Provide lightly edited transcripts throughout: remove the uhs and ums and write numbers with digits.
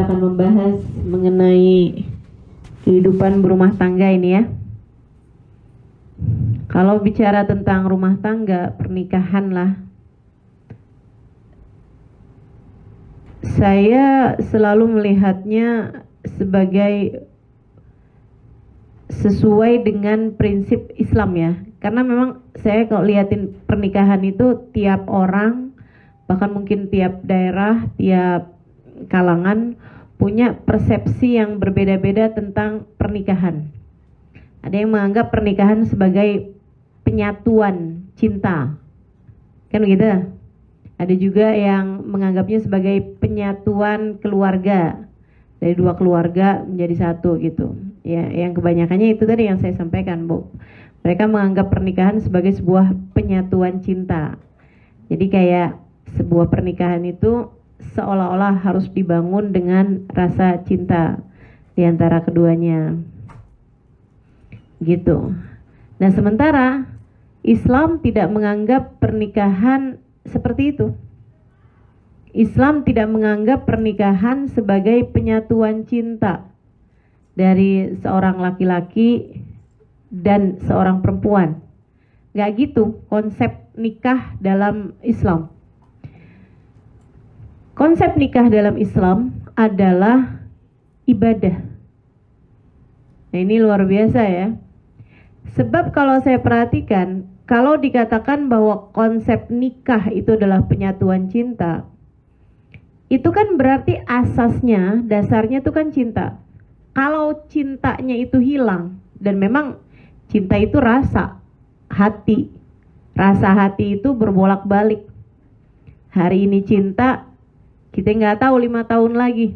kita akan membahas mengenai kehidupan berumah tangga ini ya. Kalau bicara tentang rumah tangga, pernikahan lah, saya selalu melihatnya sebagai sesuai dengan prinsip Islam ya. Karena memang saya kalau liatin pernikahan itu tiap orang, bahkan mungkin tiap daerah, tiap kalangan punya persepsi yang berbeda-beda tentang pernikahan. Ada yang menganggap pernikahan sebagai penyatuan cinta, kan begitu? Ada juga yang menganggapnya sebagai penyatuan keluarga, dari dua keluarga menjadi satu gitu. Ya, yang kebanyakannya itu tadi yang saya sampaikan, Bu. Mereka menganggap pernikahan sebagai sebuah penyatuan cinta. Jadi kayak sebuah pernikahan itu seolah-olah harus dibangun dengan rasa cinta di antara keduanya. Gitu. Nah, sementara Islam tidak menganggap pernikahan seperti itu. Islam tidak menganggap pernikahan sebagai penyatuan cinta dari seorang laki-laki dan seorang perempuan. Gak gitu konsep nikah dalam Islam. Konsep nikah dalam Islam adalah ibadah. Nah, ini luar biasa ya. Sebab kalau saya perhatikan, kalau dikatakan bahwa konsep nikah itu adalah penyatuan cinta, itu kan berarti asasnya, dasarnya itu kan cinta. Kalau cintanya itu hilang, dan memang cinta itu rasa, hati. Rasa hati itu berbolak-balik. Hari ini cinta, kita nggak tahu 5 tahun lagi.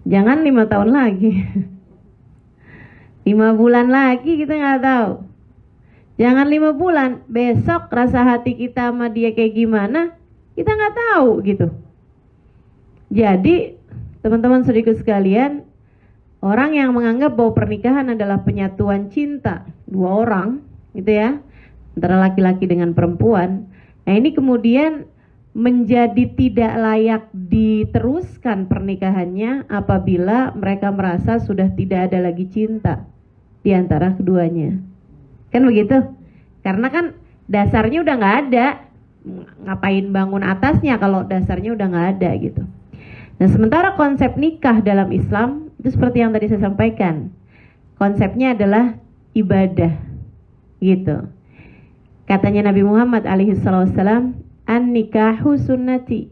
Jangan 5 tahun lagi. 5 bulan lagi kita nggak tahu. Jangan 5 bulan, besok rasa hati kita sama dia kayak gimana, kita nggak tahu gitu. Jadi teman-teman saudaraku sekalian, orang yang menganggap bahwa pernikahan adalah penyatuan cinta dua orang gitu ya, antara laki-laki dengan perempuan. Nah, ini kemudian menjadi tidak layak diteruskan pernikahannya apabila mereka merasa sudah tidak ada lagi cinta di antara keduanya. Kan begitu? Karena kan dasarnya udah nggak ada. Ngapain bangun atasnya kalau dasarnya udah nggak ada gitu. Nah, sementara konsep nikah dalam Islam itu seperti yang tadi saya sampaikan. Konsepnya adalah ibadah gitu. Katanya Nabi Muhammad alaihissalam, an-nikahu sunnati,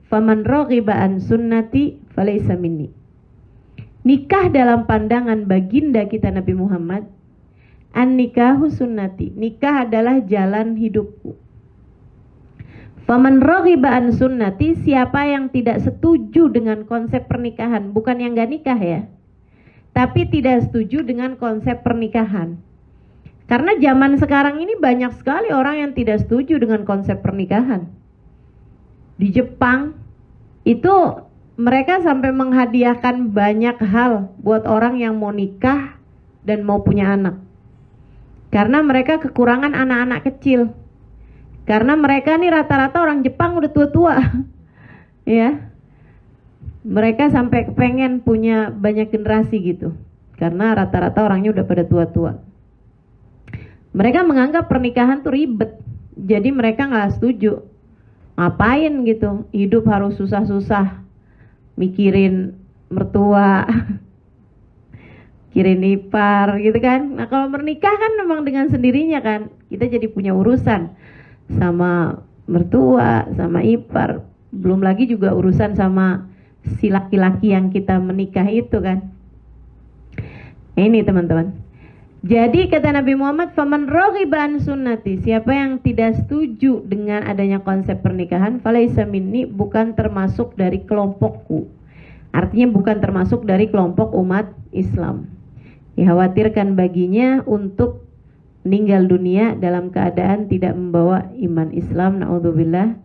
faman raghiba an sunnati falaysa minni. Nikah dalam pandangan baginda kita Nabi Muhammad, an-nikahu sunnati, nikah adalah jalan hidupku. Faman raghiba an sunnati, siapa yang tidak setuju dengan konsep pernikahan, bukan yang gak nikah ya, tapi tidak setuju dengan konsep pernikahan. Karena zaman sekarang ini banyak sekali orang yang tidak setuju dengan konsep pernikahan. Di Jepang itu mereka sampai menghadiahkan banyak hal buat orang yang mau nikah dan mau punya anak. Karena mereka kekurangan anak-anak kecil. Karena mereka nih rata-rata orang Jepang udah tua-tua. Ya. Mereka sampai pengen punya banyak generasi gitu. Karena rata-rata orangnya udah pada tua-tua. Mereka menganggap pernikahan tuh ribet. Jadi mereka gak setuju. Ngapain gitu, hidup harus susah-susah, mikirin mertua, mikirin ipar gitu kan. Nah, kalau menikah kan memang dengan sendirinya kan, kita jadi punya urusan sama mertua, sama ipar. Belum lagi juga urusan sama si laki-laki yang kita menikah itu kan. Ini teman-teman. Jadi kata Nabi Muhammad, faman raghiba an sunnati, siapa yang tidak setuju dengan adanya konsep pernikahan, falaysa minni, bukan termasuk dari kelompokku. Artinya bukan termasuk dari kelompok umat Islam. Dikhawatirkan baginya untuk meninggal dunia dalam keadaan tidak membawa iman Islam, naudzubillah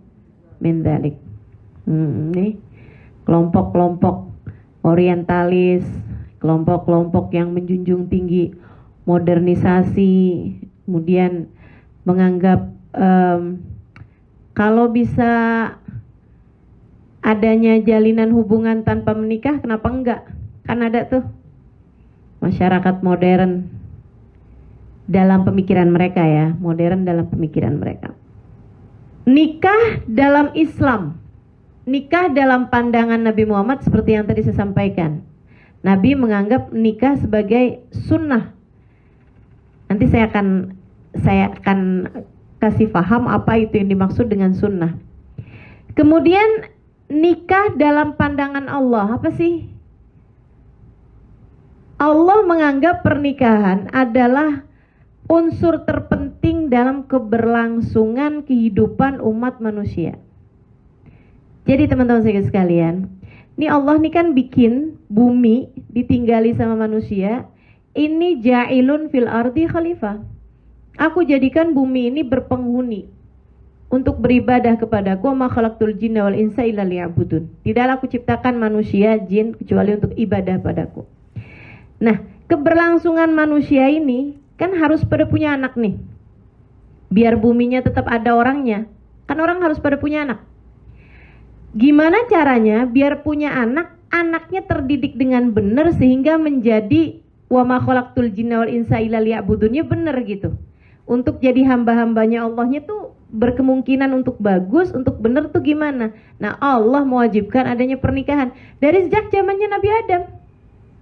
min dzalik. Nih kelompok-kelompok orientalis, kelompok-kelompok yang menjunjung tinggi modernisasi, kemudian menganggap kalau bisa adanya jalinan hubungan tanpa menikah, kenapa enggak? Kan ada tuh masyarakat modern dalam pemikiran mereka ya, modern dalam pemikiran mereka. Nikah dalam Islam, nikah dalam pandangan Nabi Muhammad seperti yang tadi saya sampaikan. Nabi menganggap nikah sebagai sunnah. Nanti saya akan kasih paham apa itu yang dimaksud dengan sunnah. Kemudian nikah dalam pandangan Allah, apa sih? Allah menganggap pernikahan adalah unsur terpenting dalam keberlangsungan kehidupan umat manusia. Jadi teman-teman sekalian, ini Allah nih kan bikin bumi ditinggali sama manusia. Ini ja'ilun fil ardi khalifah. Aku jadikan bumi ini berpenghuni untuk beribadah kepadaku. Ma khalaqtul jinna wal insa illa liya'budun. Tidaklah aku ciptakan manusia, jin kecuali untuk ibadah padaku. Nah, keberlangsungan manusia ini kan harus pada punya anak nih. Biar buminya tetap ada orangnya. Kan orang harus pada punya anak. Gimana caranya biar punya anak, anaknya terdidik dengan benar sehingga menjadi wa ma khalaqtul jinna wal insa illa liya'budunnya benar gitu. Untuk jadi hamba-hambanya Allahnya tuh berkemungkinan untuk bagus, untuk benar tuh gimana? Nah, Allah mewajibkan adanya pernikahan dari sejak zamannya Nabi Adam.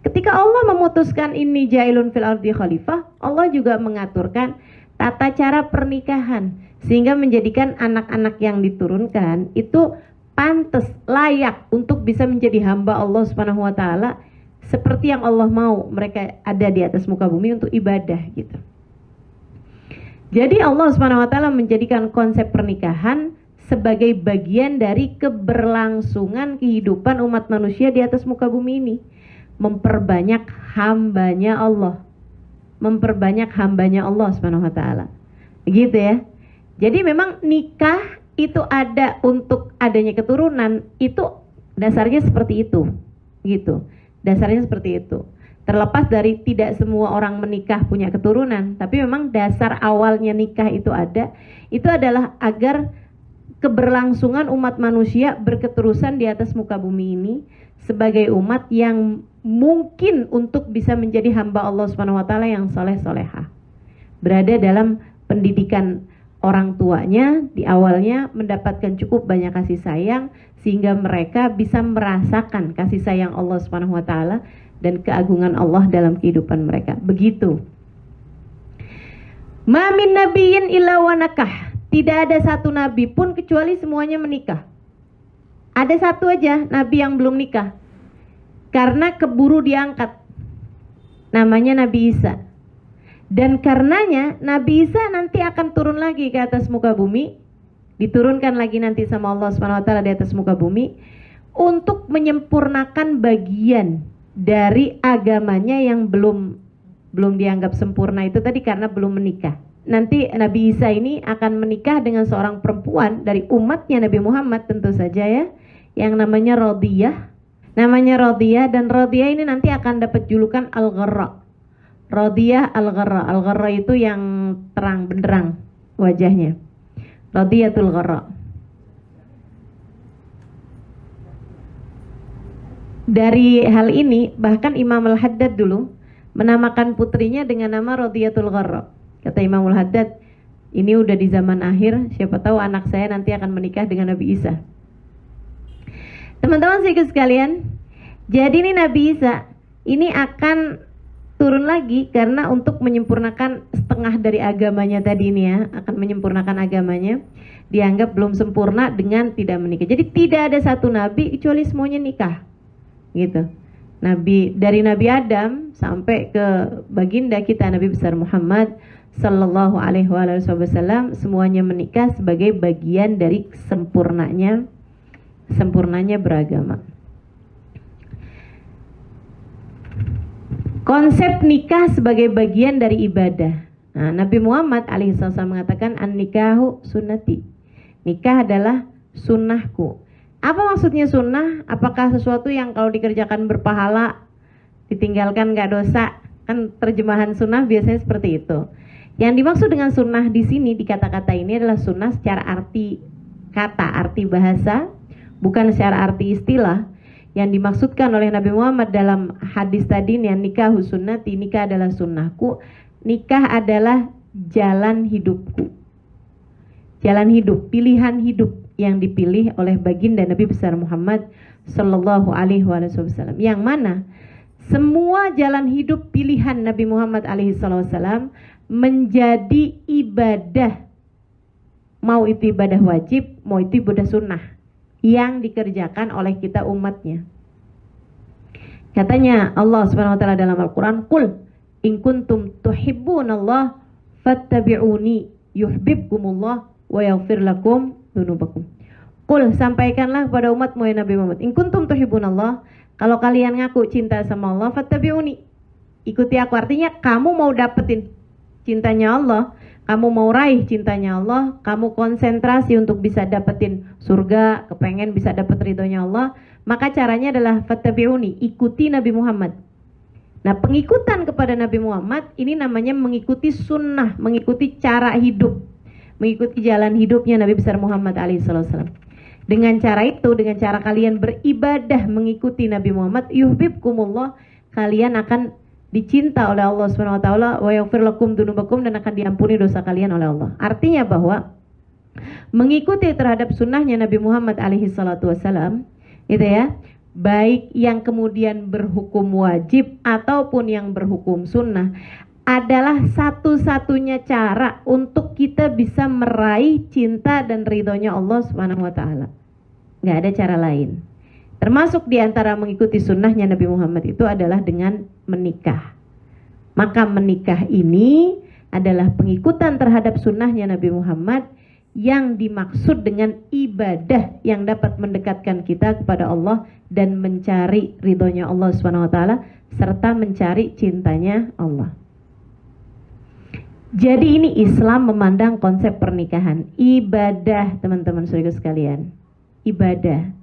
Ketika Allah memutuskan ini ja'ilun fil ardi khalifah, Allah juga mengaturkan tata cara pernikahan sehingga menjadikan anak-anak yang diturunkan itu pantas, layak untuk bisa menjadi hamba Allah Subhanahu wa taala seperti yang Allah mau mereka ada di atas muka bumi untuk ibadah gitu. Jadi Allah Subhanahu wa taala menjadikan konsep pernikahan sebagai bagian dari keberlangsungan kehidupan umat manusia di atas muka bumi ini. Memperbanyak hambanya Allah, memperbanyak hambanya Allah Subhanahu wa taala. Gitu ya. Jadi memang nikah itu ada untuk adanya keturunan, itu dasarnya seperti itu. Gitu. Dasarnya seperti itu. Terlepas dari tidak semua orang menikah punya keturunan, tapi memang dasar awalnya nikah itu ada, itu adalah agar keberlangsungan umat manusia berketerusan di atas muka bumi ini sebagai umat yang mungkin untuk bisa menjadi hamba Allah Subhanahu wa taala yang soleh-solehah. Berada dalam pendidikan orang tuanya di awalnya, mendapatkan cukup banyak kasih sayang sehingga mereka bisa merasakan kasih sayang Allah Subhanahu wa taala dan keagungan Allah dalam kehidupan mereka. Begitu. Ma min nabiyyin illa wa nakah. Tidak ada satu nabi pun kecuali semuanya menikah. Ada satu aja nabi yang belum nikah. Karena keburu diangkat. Namanya Nabi Isa. Dan karenanya Nabi Isa nanti akan turun lagi ke atas muka bumi. Diturunkan lagi nanti sama Allah Subhanahu wa taala di atas muka bumi untuk menyempurnakan bagian dari agamanya yang belum dianggap sempurna itu tadi karena belum menikah. Nanti Nabi Isa ini akan menikah dengan seorang perempuan dari umatnya Nabi Muhammad tentu saja ya, yang namanya Rodiyah. Namanya Rodiyah, dan Rodiyah ini nanti akan dapat julukan Al-Gharra. Rodiyah Al-Gharra. Al-Gharra itu yang terang benderang wajahnya. Rodiyatul Gharra. Dari hal ini bahkan Imam Al-Haddad dulu menamakan putrinya dengan nama Rodiyatul Gharra. Kata Imam Al-Haddad, ini udah di zaman akhir, siapa tahu anak saya nanti akan menikah dengan Nabi Isa. Teman-teman sekalian, jadi ini Nabi Isa ini akan turun lagi karena untuk menyempurnakan setengah dari agamanya tadi ini ya, akan menyempurnakan agamanya, dianggap belum sempurna dengan tidak menikah. Jadi tidak ada satu nabi kecuali semuanya nikah. Gitu. Nabi dari Nabi Adam sampai ke baginda kita Nabi besar Muhammad sallallahu alaihi wasallam semuanya menikah sebagai bagian dari sempurnanya beragama. Konsep nikah sebagai bagian dari ibadah. Nah, Nabi Muhammad alaihissalam mengatakan an-nikahu sunnati. Nikah adalah sunnahku. Apa maksudnya sunnah? Apakah sesuatu yang kalau dikerjakan berpahala, ditinggalkan gak dosa? Kan terjemahan sunnah biasanya seperti itu. Yang dimaksud dengan sunnah di sini di kata-kata ini adalah sunnah secara arti kata, arti bahasa, bukan secara arti istilah. Yang dimaksudkan oleh Nabi Muhammad dalam hadis tadi, yang nikah sunnati, nikah adalah sunnahku. Nikah adalah jalan hidupku, jalan hidup, pilihan hidup yang dipilih oleh baginda Nabi besar Muhammad Sallallahu Alaihi Wasallam, yang mana semua jalan hidup pilihan Nabi Muhammad Alaihi Wasallam menjadi ibadah, mau itu ibadah wajib, mau itu ibadah sunnah yang dikerjakan oleh kita umatnya. Katanya Allah Subhanahu wa taala dalam Al-Qur'an, "Qul in kuntum tuhibbunallah fattabi'uni yuhibbukumullah wa yaghfir lakum dzunubakum." Qul, sampaikanlah kepada umatmu ya Nabi Muhammad, in kuntum tuhibbunallah, kalau kalian ngaku cinta sama Allah, fattabi'uni, ikuti aku. Artinya kamu mau dapetin cintanya Allah, kamu mau raih cintanya Allah, kamu konsentrasi untuk bisa dapetin surga, kepengen bisa dapet ridhonya Allah, maka caranya adalah fattabi'uni, ikuti Nabi Muhammad. Nah, pengikutan kepada Nabi Muhammad ini namanya mengikuti sunnah, mengikuti cara hidup, mengikuti jalan hidupnya Nabi besar Muhammad alaihissalam. Dengan cara itu, dengan cara kalian beribadah mengikuti Nabi Muhammad, yuhibbukumullah, kalian akan dicinta oleh Allah Subhanahu wa taala, wa yaghfir lakum dzunubakum, dan akan diampuni dosa kalian oleh Allah. Artinya bahwa mengikuti terhadap sunnahnya Nabi Muhammad alaihi salatu wasalam, gitu ya, baik yang kemudian berhukum wajib ataupun yang berhukum sunnah, adalah satu-satunya cara untuk kita bisa meraih cinta dan ridhonya Allah Subhanahu wa taala. Nggak ada cara lain. Termasuk di antara mengikuti sunnahnya Nabi Muhammad itu adalah dengan menikah. Maka menikah ini adalah pengikutan terhadap sunnahnya Nabi Muhammad yang dimaksud dengan ibadah yang dapat mendekatkan kita kepada Allah dan mencari ridhonya Allah SWT, serta mencari cintanya Allah. Jadi ini Islam memandang konsep pernikahan ibadah, teman-teman saudara sekalian. Ibadah.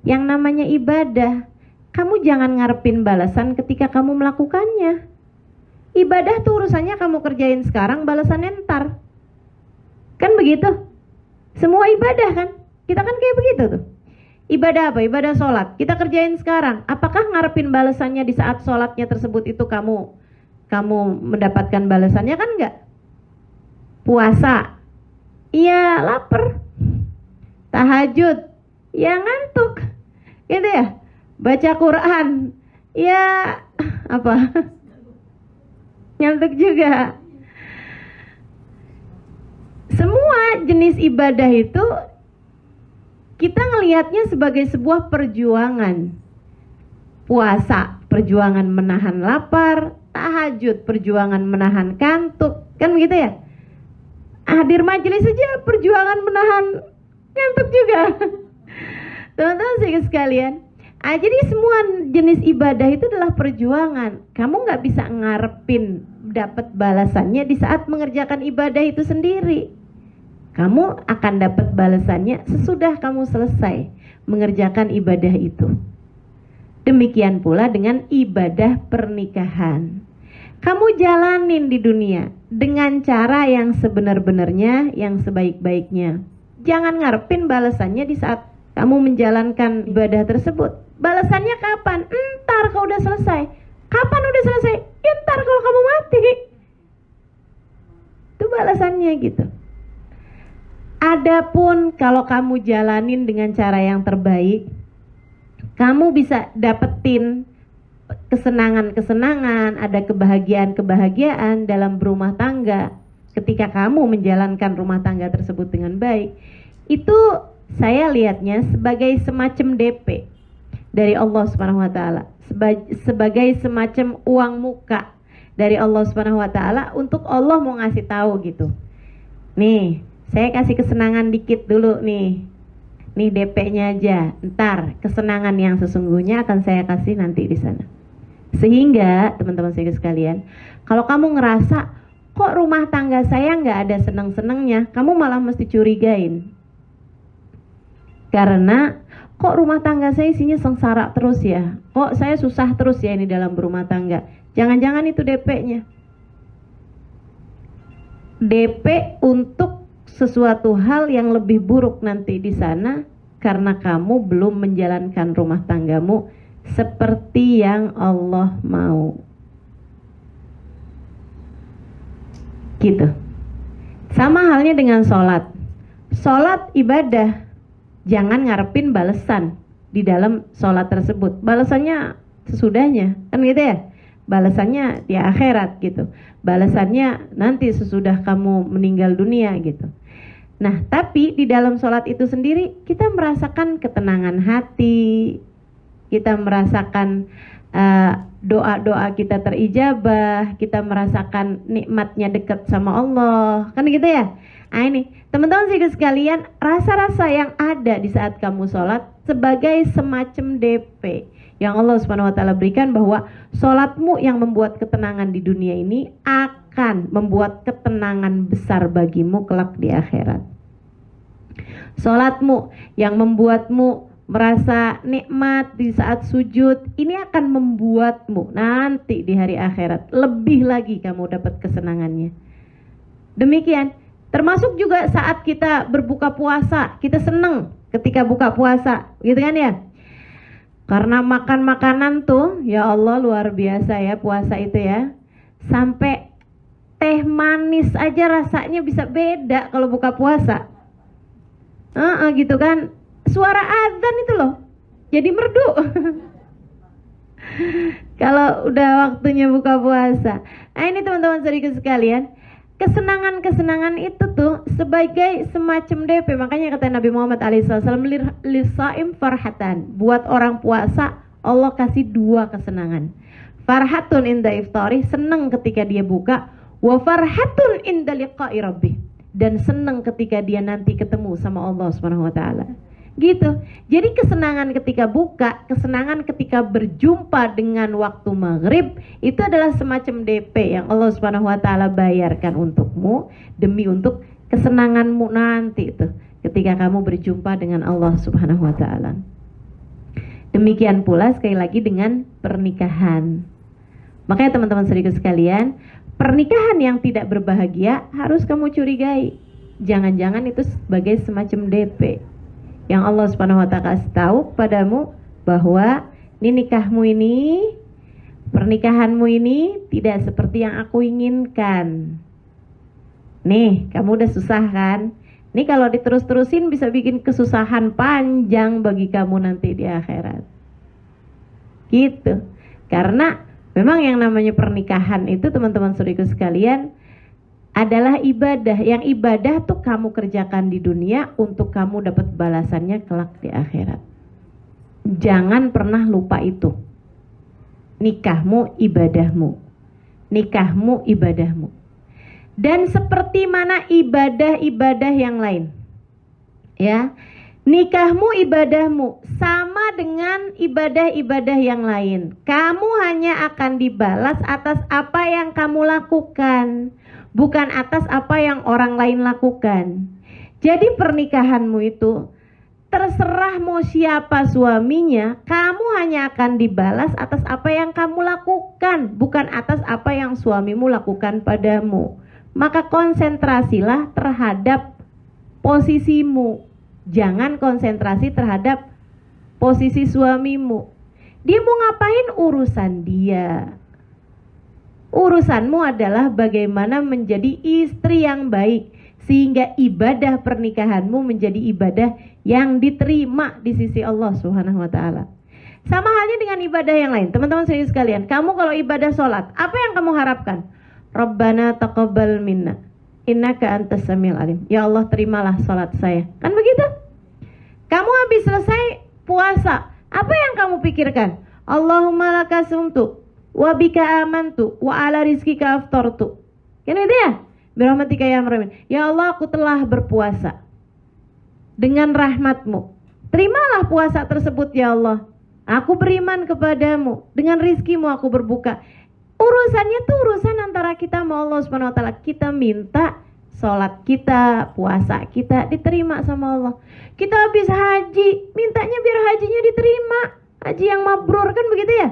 Yang namanya ibadah, kamu jangan ngarepin balasan ketika kamu melakukannya. Ibadah tuh urusannya kamu kerjain sekarang, balasannya ntar. Kan begitu? Semua ibadah kan? Kita kan kayak begitu tuh. Ibadah apa? Ibadah sholat. Kita kerjain sekarang. Apakah ngarepin balasannya di saat sholatnya tersebut itu kamu mendapatkan balasannya? Kan enggak. Puasa, iya lapar. Tahajud, ya ngantuk, gitu ya. Baca Quran, ya apa? Ngantuk juga. Semua jenis ibadah itu kita ngelihatnya sebagai sebuah perjuangan. Puasa, perjuangan menahan lapar. Tahajud, perjuangan menahan kantuk. Kan begitu ya? Hadir majelis saja perjuangan menahan ngantuk juga. Teman-teman sekalian, jadi semua jenis ibadah itu adalah perjuangan. Kamu nggak bisa ngarepin dapat balasannya di saat mengerjakan ibadah itu sendiri. Kamu akan dapat balasannya sesudah kamu selesai mengerjakan ibadah itu. Demikian pula dengan ibadah pernikahan. Kamu jalanin di dunia dengan cara yang sebenar-benarnya, yang sebaik-baiknya. Jangan ngarepin balasannya di saat kamu menjalankan ibadah tersebut. Balasannya kapan? Entar kalau udah selesai. Kapan udah selesai? Entar kalau kamu mati. Itu balasannya gitu. Adapun kalau kamu jalanin dengan cara yang terbaik, kamu bisa dapetin kesenangan-kesenangan, ada kebahagiaan-kebahagiaan dalam berumah tangga. Ketika kamu menjalankan rumah tangga tersebut dengan baik, itu saya lihatnya sebagai semacam DP dari Allah Subhanahu wa taala, sebagai semacam uang muka dari Allah Subhanahu wa taala untuk Allah mau ngasih tahu gitu. Nih, saya kasih kesenangan dikit dulu nih. Nih DP-nya aja. Ntar kesenangan yang sesungguhnya akan saya kasih nanti di sana. Sehingga teman-teman sekalian, kalau kamu ngerasa kok rumah tangga saya nggak ada seneng-senengnya, kamu malah mesti curigain. Karena kok rumah tangga saya isinya sengsara terus ya, kok saya susah terus ya ini dalam berumah tangga. Jangan-jangan itu DP-nya. DP untuk sesuatu hal yang lebih buruk nanti di sana, karena kamu belum menjalankan rumah tanggamu seperti yang Allah mau. Gitu. Sama halnya dengan sholat. Sholat ibadah, jangan ngarepin balasan di dalam sholat tersebut. Balasannya sesudahnya, kan gitu ya. Balasannya di akhirat gitu. Balasannya nanti sesudah kamu meninggal dunia gitu. Nah, tapi di dalam sholat itu sendiri kita merasakan ketenangan hati, kita merasakan doa-doa kita terijabah, kita merasakan nikmatnya dekat sama Allah, kan gitu ya. Nah ini, teman-teman sekalian, rasa-rasa yang ada di saat kamu sholat sebagai semacam DP yang Allah Subhanahu wa Ta'ala berikan, bahwa sholatmu yang membuat ketenangan di dunia ini akan membuat ketenangan besar bagimu kelak di akhirat. Sholatmu yang membuatmu merasa nikmat di saat sujud, ini akan membuatmu nanti di hari akhirat lebih lagi kamu dapat kesenangannya. Demikian, termasuk juga saat kita berbuka puasa, kita seneng ketika buka puasa, gitu kan ya. Karena makan makanan tuh, ya Allah luar biasa ya puasa itu ya. Sampai teh manis aja rasanya bisa beda kalau buka puasa. Gitu kan. Suara azan itu loh jadi merdu. Kalau udah waktunya buka puasa. Nah ini teman-teman saudaraku sekalian, kesenangan-kesenangan itu tuh sebagai semacam DP. Makanya kata Nabi Muhammad SAW, lisaim farhatan, buat orang puasa Allah kasih dua kesenangan. Farhatun inda iftari, senang ketika dia buka. Wa farhatun inda liqa'i rabbih, dan senang ketika dia nanti ketemu sama Allah Subhanahu wa Ta'ala. Gitu. Jadi kesenangan ketika buka, kesenangan ketika berjumpa dengan waktu maghrib, itu adalah semacam DP yang Allah Subhanahu wa Ta'ala bayarkan untukmu demi untuk kesenanganmu nanti itu ketika kamu berjumpa dengan Allah Subhanahu wa Ta'ala. Demikian pula sekali lagi dengan pernikahan. Makanya teman-teman saudaraku sekalian, pernikahan yang tidak berbahagia harus kamu curigai. Jangan-jangan itu sebagai semacam DP yang Allah Subhanahu wa Ta'ala kasih tahu padamu bahwa ini nikahmu ini, pernikahanmu ini tidak seperti yang aku inginkan. Nih, kamu udah susah kan? Nih kalau diterus-terusin bisa bikin kesusahan panjang bagi kamu nanti di akhirat. Gitu. Karena memang yang namanya pernikahan itu teman-teman saudaraku sekalian adalah ibadah. Yang ibadah tuh kamu kerjakan di dunia untuk kamu dapat balasannya kelak di akhirat. Jangan pernah lupa itu. Nikahmu ibadahmu. Nikahmu ibadahmu. Dan seperti mana ibadah-ibadah yang lain. Ya. Nikahmu ibadahmu sama dengan ibadah-ibadah yang lain. Kamu hanya akan dibalas atas apa yang kamu lakukan, bukan atas apa yang orang lain lakukan. Jadi pernikahanmu itu terserah mau siapa suaminya, kamu hanya akan dibalas atas apa yang kamu lakukan, bukan atas apa yang suamimu lakukan padamu. Maka konsentrasilah terhadap posisimu. Jangan konsentrasi terhadap posisi suamimu. Dia mau ngapain urusan dia. Urusanmu adalah bagaimana menjadi istri yang baik, sehingga ibadah pernikahanmu menjadi ibadah yang diterima di sisi Allah Subhanahu wa Ta'ala. Sama halnya dengan ibadah yang lain. Teman-teman serius sekalian, kamu kalau ibadah sholat, apa yang kamu harapkan? Rabbana taqabbal minna innaka antas samiul alim. Ya Allah, terimalah sholat saya. Kan begitu? Kamu habis selesai puasa, apa yang kamu pikirkan? Allahumma laka sumtu wa bika amantu wa ala rizkika aftartu. Kan itu ya? Birahmatika ya arhamar. Ya Allah, aku telah berpuasa dengan rahmatmu. Terimalah puasa tersebut ya Allah. Aku beriman kepadamu. Dengan rizkimu aku berbuka. Urusannya tuh urusan antara kita sama Allah Subhanahu wa Ta'ala. Kita minta sholat kita, puasa kita diterima sama Allah. Kita habis haji, mintanya biar hajinya diterima. Haji yang mabrur, kan begitu ya?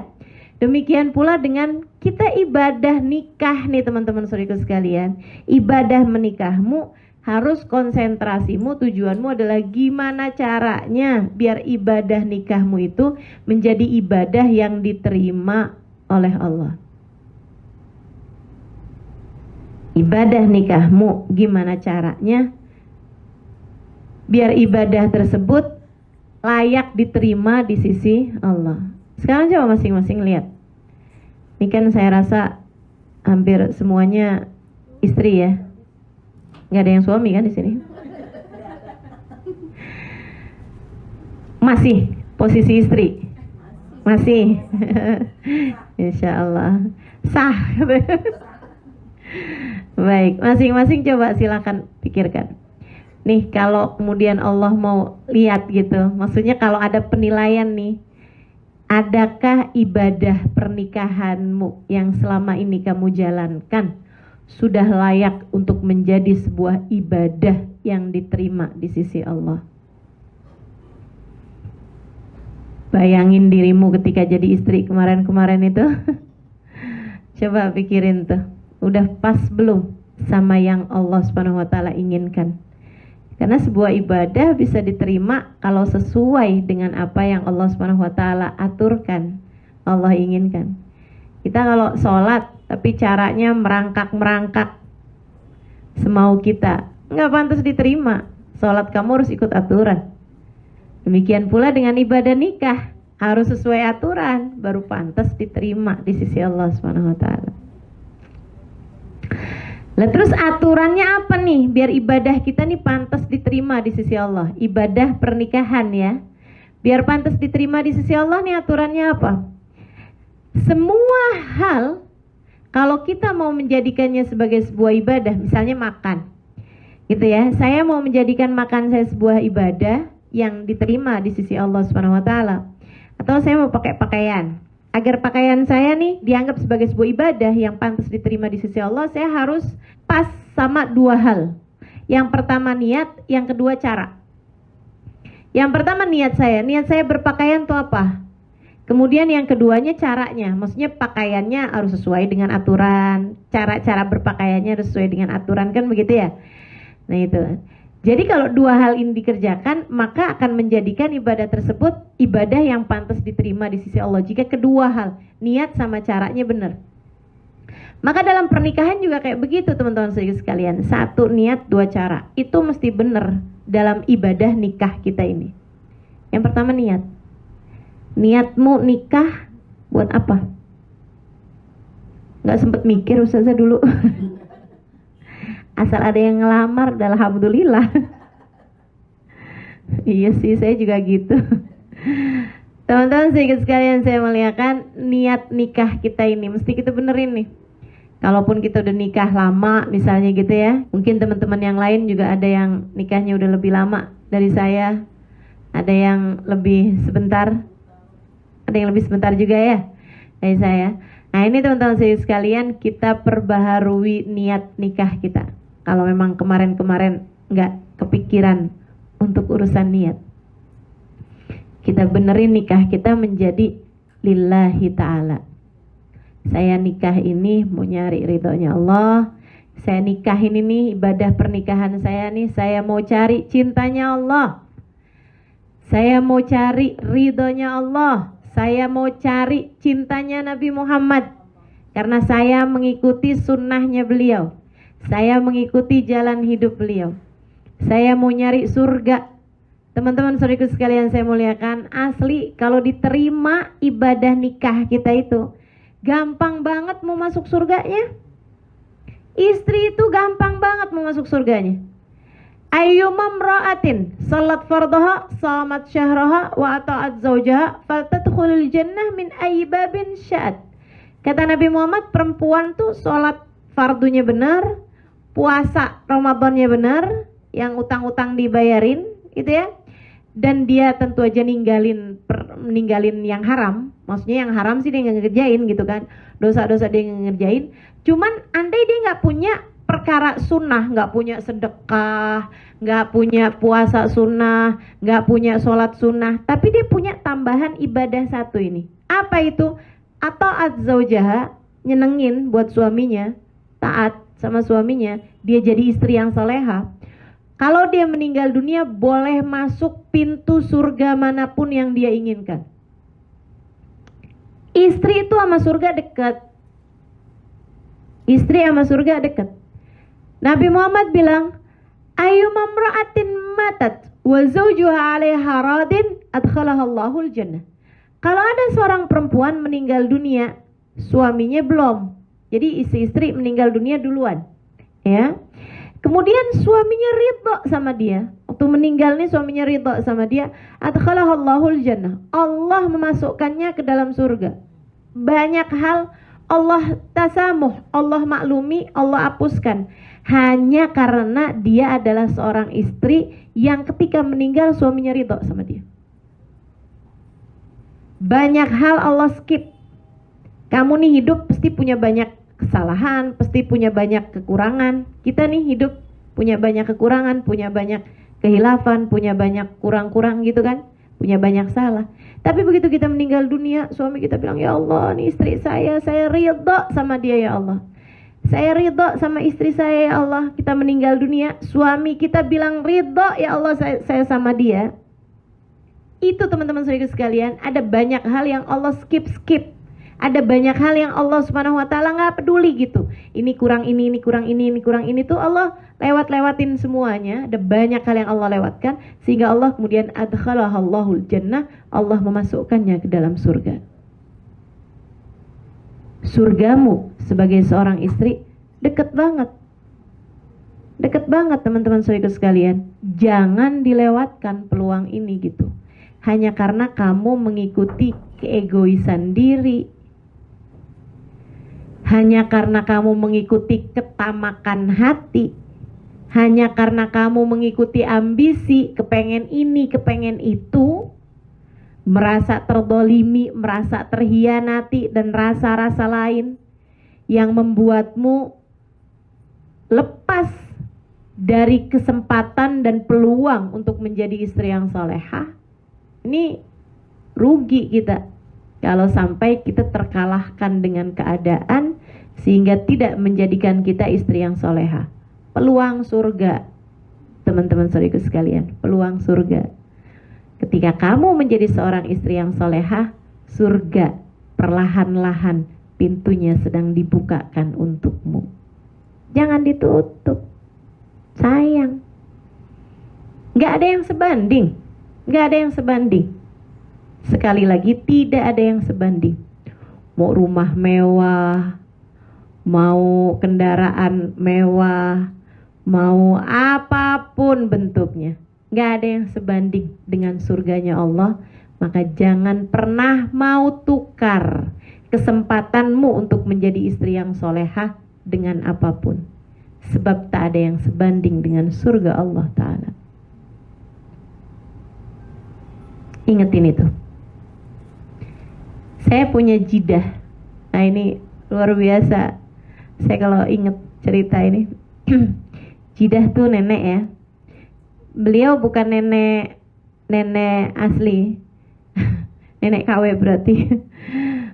Demikian pula dengan kita ibadah nikah nih teman-teman saudaraku sekalian. Ibadah menikahmu harus konsentrasimu, tujuanmu adalah gimana caranya biar ibadah nikahmu itu menjadi ibadah yang diterima oleh Allah. Ibadah nikahmu gimana caranya biar ibadah tersebut layak diterima di sisi Allah. Sekarang coba masing-masing lihat. Ini kan saya rasa hampir semuanya istri ya. Nggak ada yang suami kan di sini? Masih posisi istri? Masih. Insya Allah sah. Baik, masing-masing coba silakan pikirkan. Nih kalau kemudian Allah mau lihat gitu, maksudnya kalau ada penilaian nih, adakah ibadah pernikahanmu yang selama ini kamu jalankan sudah layak untuk menjadi sebuah ibadah yang diterima di sisi Allah? Bayangin dirimu ketika jadi istri kemarin-kemarin itu. Coba pikirin tuh, udah pas belum sama yang Allah Subhanahu wa taala inginkan? Karena sebuah ibadah bisa diterima kalau sesuai dengan apa yang Allah Subhanahu wa taala aturkan, Allah inginkan. Kita kalau sholat tapi caranya merangkak-merangkak semau kita, nggak pantas diterima. Sholat kamu harus ikut aturan. Demikian pula dengan ibadah nikah, harus sesuai aturan baru pantas diterima di sisi Allah Subhanahu wa taala. Lah terus aturannya apa nih biar ibadah kita nih pantas diterima di sisi Allah? Ibadah pernikahan ya. Biar pantas diterima di sisi Allah nih aturannya apa? Semua hal kalau kita mau menjadikannya sebagai sebuah ibadah, misalnya makan. Gitu ya. Saya mau menjadikan makan saya sebuah ibadah yang diterima di sisi Allah Subhanahu wa taala. Atau saya mau pakai pakaian. Agar pakaian saya nih dianggap sebagai sebuah ibadah yang pantas diterima di sisi Allah, saya harus pas sama dua hal. Yang pertama niat, yang kedua cara. Yang pertama niat saya berpakaian tuh apa? Kemudian yang keduanya caranya, maksudnya pakaiannya harus sesuai dengan aturan, cara-cara berpakaiannya harus sesuai dengan aturan, kan begitu ya? Nah itu. Jadi kalau dua hal ini dikerjakan, maka akan menjadikan ibadah tersebut ibadah yang pantas diterima di sisi Allah. Jika kedua hal, niat sama caranya benar. Maka dalam pernikahan juga kayak begitu teman-teman sekalian. Satu niat, dua cara. Itu mesti benar dalam ibadah nikah kita ini. Yang pertama niat. Niatmu nikah buat apa? Nggak sempet mikir Ustazah dulu. Asal ada yang ngelamar, alhamdulillah. Iya sih, saya juga gitu. Teman-teman sedikit sekalian saya muliakan, niat nikah kita ini mesti kita benerin nih. Kalaupun kita udah nikah lama misalnya gitu ya, mungkin teman-teman yang lain juga ada yang nikahnya udah lebih lama dari saya, ada yang lebih sebentar, ada yang lebih sebentar juga ya dari saya. Nah ini teman-teman sedikit sekalian, kita perbaharui niat nikah kita. Kalau memang kemarin-kemarin nggak kepikiran untuk urusan niat, kita benerin nikah kita menjadi lillahi ta'ala. Saya nikah ini mau nyari ridhonya Allah. Saya nikah ini nih, ibadah pernikahan saya nih, saya mau cari cintanya Allah. Saya mau cari ridhonya Allah. Saya mau cari cintanya Nabi Muhammad. Karena saya mengikuti sunnahnya beliau. Saya mengikuti jalan hidup beliau. Saya mau nyari surga. Teman-teman saudaraku sekalian saya muliakan, asli kalau diterima ibadah nikah kita itu, gampang banget mau masuk surganya. Istri itu gampang banget mau masuk surganya. Ayyuma mra'atin salat fardhaha, shamat syahraha wa ata'at zaujaha, faltadkhulul jannah min ayyi babin sya'at. Kata Nabi Muhammad, perempuan tuh salat fardunya benar, puasa Ramadannya benar, yang utang-utang dibayarin gitu ya, dan dia tentu aja ninggalin yang haram. Maksudnya yang haram sih dia nggak ngerjain gitu kan, dosa-dosa dia nggak ngerjain. Cuman andai dia nggak punya perkara sunnah, nggak punya sedekah, nggak punya puasa sunnah, nggak punya sholat sunnah, tapi dia punya tambahan ibadah satu ini. Apa itu? Atau azzaujaha, nyenengin buat suaminya, taat sama suaminya, dia jadi istri yang soleha. Kalau dia meninggal dunia boleh masuk pintu surga manapun yang dia inginkan. Istri itu sama surga dekat. Istri sama surga dekat. Nabi Muhammad bilang, ayyuma imra'atin matat wa zawjuha 'alaiha radin adkhalaha Allahul jannah. Kalau ada seorang perempuan meninggal dunia, suaminya belum. Jadi istri meninggal dunia duluan. Ya. Kemudian suaminya ridho sama dia. Waktu meninggal nih suaminya ridho sama dia, adkhalaha Allahul jannah. Allah memasukkannya ke dalam surga. Banyak hal Allah tasamuh, Allah maklumi, Allah hapuskan. Hanya karena dia adalah seorang istri yang ketika meninggal suaminya ridho sama dia. Banyak hal Allah skip. Kamu nih hidup pasti punya banyak kesalahan, pasti punya banyak kekurangan. Kita nih hidup punya banyak kekurangan, punya banyak kehilafan, punya banyak kurang-kurang gitu kan, punya banyak salah. Tapi begitu kita meninggal dunia, suami kita bilang, ya Allah, nih istri saya ridho sama dia ya Allah. Saya ridho sama istri saya ya Allah. Kita meninggal dunia, suami kita bilang ridho ya Allah saya sama dia. Itu teman-teman saudara sekalian, ada banyak hal yang Allah skip. Ada banyak hal yang Allah Subhanahu wa taala nggak peduli gitu. Ini kurang ini kurang ini tuh Allah lewatin semuanya. Ada banyak hal yang Allah lewatkan sehingga Allah kemudian adkhalahallahul jannah, Allah memasukkannya ke dalam surga. Surgamu sebagai seorang istri deket banget. Deket banget teman-teman saudara sekalian. Jangan dilewatkan peluang ini gitu. Hanya karena kamu mengikuti keegoisan diri. Hanya karena kamu mengikuti ketamakan hati. Hanya karena kamu mengikuti ambisi, kepengen ini, kepengen itu, merasa terdolimi, merasa terhianati, dan rasa-rasa lain yang membuatmu lepas dari kesempatan dan peluang untuk menjadi istri yang solehah. Ini rugi kita kalau sampai kita terkalahkan dengan keadaan sehingga tidak menjadikan kita istri yang soleha. Peluang surga, teman-teman saudaraku sekalian, peluang surga. Ketika kamu menjadi seorang istri yang soleha, surga perlahan-lahan pintunya sedang dibukakan untukmu. Jangan ditutup, sayang. Gak ada yang sebanding, gak ada yang sebanding. Sekali lagi, tidak ada yang sebanding. Mau rumah mewah, mau kendaraan mewah, mau apapun bentuknya, gak ada yang sebanding dengan surganya Allah. Maka jangan pernah mau tukar kesempatanmu untuk menjadi istri yang solehah dengan apapun. Sebab tak ada yang sebanding dengan surga Allah Ta'ala. Ingetin itu. Saya punya jidah. Nah ini luar biasa. Saya kalau inget cerita ini. Jidah tuh nenek ya. Beliau bukan nenek asli. Nenek KW berarti.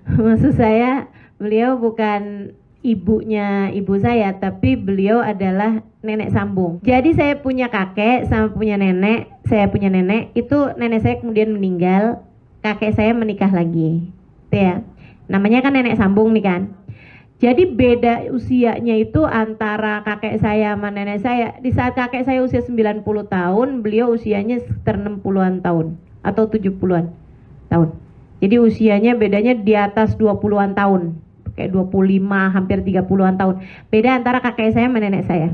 Maksud saya beliau bukan ibunya ibu saya, tapi beliau adalah nenek sambung. Jadi saya punya kakek sama punya nenek. Saya punya nenek, itu nenek saya kemudian meninggal. Kakek saya menikah lagi. Ya, namanya kan nenek sambung nih kan. Jadi beda usianya itu antara kakek saya sama nenek saya. Di saat kakek saya usia 90 tahun, beliau usianya sekitar 60-an tahun atau 70-an tahun. Jadi usianya bedanya di atas 20-an tahun. Kayak 25 hampir 30-an tahun. Beda antara kakek saya sama nenek saya.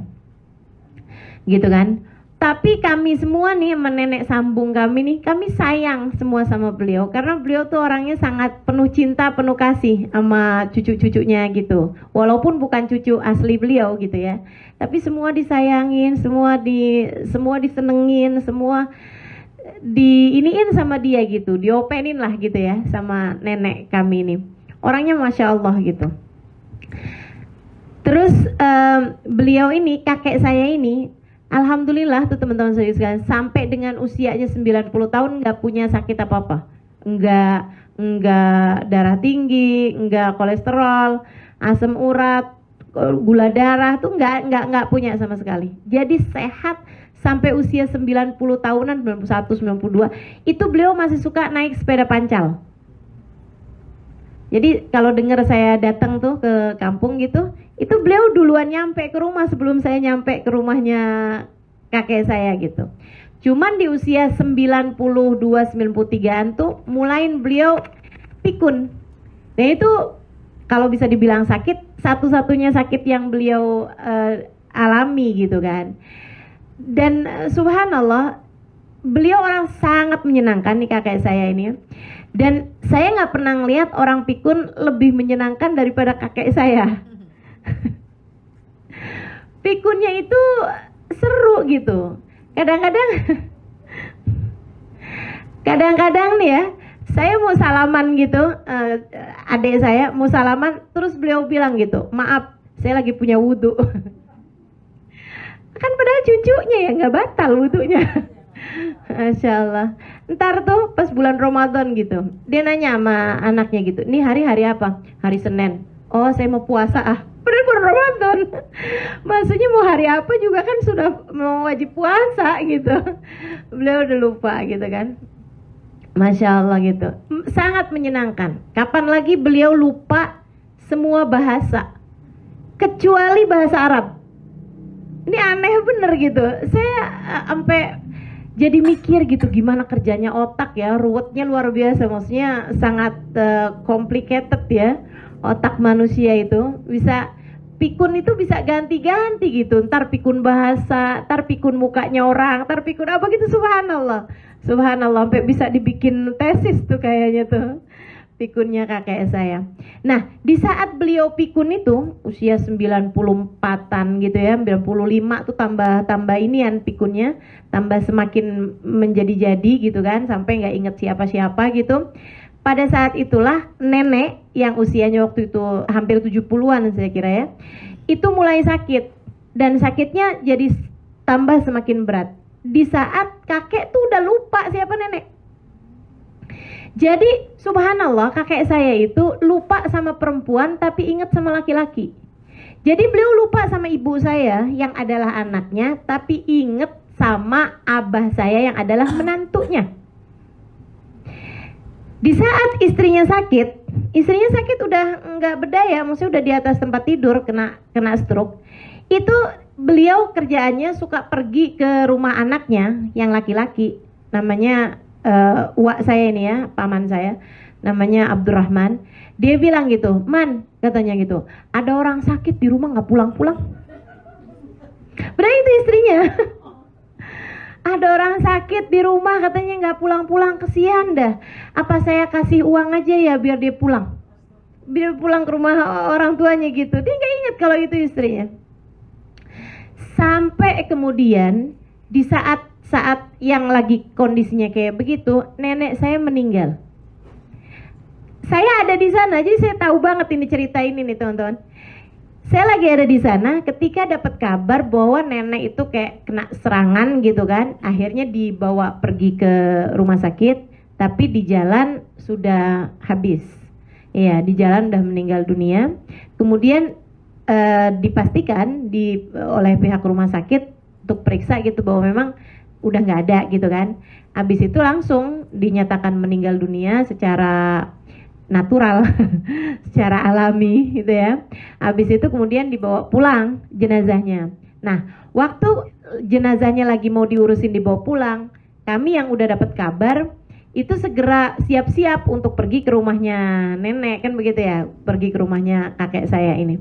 Gitu kan? Tapi kami semua nih, nenek sambung kami nih, kami sayang semua sama beliau. Karena beliau tuh orangnya sangat penuh cinta, penuh kasih sama cucu-cucunya gitu. Walaupun bukan cucu asli beliau gitu ya. Tapi semua disayangin, semua disenengin, semua diiniin sama dia gitu. Diopenin lah gitu ya sama nenek kami ini. Orangnya Masya Allah gitu. Terus beliau ini, kakek saya ini, alhamdulillah tuh teman-teman saya sekalian, sampai dengan usianya 90 tahun nggak punya sakit apa-apa. Enggak darah tinggi, enggak kolesterol, asam urat, gula darah tuh enggak punya sama sekali. Jadi sehat sampai usia 90 tahunan, 91, 92, itu beliau masih suka naik sepeda pancal. Jadi kalau dengar saya datang tuh ke kampung gitu, itu beliau duluan nyampe ke rumah sebelum saya nyampe ke rumahnya kakek saya gitu. Cuman di usia 92, 93-an tuh mulain beliau pikun. Dan itu kalau bisa dibilang sakit, satu-satunya sakit yang beliau alami gitu kan. Dan subhanallah, beliau orang sangat menyenangkan nih kakek saya ini. Dan saya nggak pernah ngeliat orang pikun lebih menyenangkan daripada kakek saya. Pikunnya itu seru gitu. Kadang-kadang nih ya, saya mau salaman gitu, adik saya mau salaman, terus beliau bilang gitu, maaf, saya lagi punya wudhu. Kan padahal cucunya ya nggak batal wudhunya. Masya Allah. Ntar tuh pas bulan Ramadan gitu, dia nanya sama anaknya gitu, ini hari apa? Hari Senin. Oh, saya mau puasa ah. Padahal bulan Ramadan. Maksudnya mau hari apa juga kan sudah mau wajib puasa gitu. Beliau udah lupa gitu kan. Masya Allah gitu. Sangat menyenangkan. Kapan lagi beliau lupa semua bahasa kecuali bahasa Arab. Ini aneh bener gitu. Saya sampai jadi mikir gitu, gimana kerjanya otak ya, ruwetnya luar biasa. Maksudnya sangat complicated ya, otak manusia itu. Bisa pikun itu bisa ganti-ganti gitu. Ntar pikun bahasa, ntar pikun mukanya orang, ntar pikun apa gitu. Subhanallah, subhanallah, sampai bisa dibikin tesis tuh kayaknya tuh pikunnya kakek saya. Nah, di saat beliau pikun itu usia 94-an gitu ya, 95 tuh tambah inian pikunnya, tambah semakin menjadi-jadi gitu kan, sampai nggak inget siapa-siapa gitu. Pada saat itulah nenek yang usianya waktu itu hampir 70-an saya kira ya, itu mulai sakit, dan sakitnya jadi tambah semakin berat. Di saat kakek tuh udah lupa siapa nenek. Jadi subhanallah, kakek saya itu lupa sama perempuan tapi ingat sama laki-laki. Jadi beliau lupa sama ibu saya yang adalah anaknya, tapi ingat sama abah saya yang adalah menantunya. Di saat istrinya sakit udah nggak berdaya, maksudnya udah di atas tempat tidur kena stroke. Itu beliau kerjaannya suka pergi ke rumah anaknya yang laki-laki, namanya uak saya ini ya, paman saya, namanya Abdurrahman. Dia bilang gitu, Man, katanya gitu, ada orang sakit di rumah nggak pulang-pulang. Padahal itu istrinya. Ada orang sakit di rumah katanya nggak pulang-pulang, kesian dah. Apa saya kasih uang aja ya biar dia pulang, biar pulang ke rumah orang tuanya gitu. Dia nggak ingat kalau itu istrinya. Sampai kemudian di saat yang lagi kondisinya kayak begitu, nenek saya meninggal. Saya ada di sana, jadi saya tahu banget ini cerita ini nih teman-teman. Saya lagi ada di sana ketika dapat kabar bahwa nenek itu kayak kena serangan gitu kan. Akhirnya dibawa pergi ke rumah sakit, tapi di jalan sudah habis. Iya, di jalan udah meninggal dunia. Kemudian dipastikan oleh pihak rumah sakit untuk periksa gitu bahwa memang udah nggak ada gitu kan. Habis itu langsung dinyatakan meninggal dunia secara natural, secara alami gitu ya. Habis itu kemudian dibawa pulang jenazahnya. Nah, waktu jenazahnya lagi mau diurusin dibawa pulang, kami yang udah dapat kabar itu segera siap-siap untuk pergi ke rumahnya nenek, kan begitu ya, pergi ke rumahnya kakek saya ini.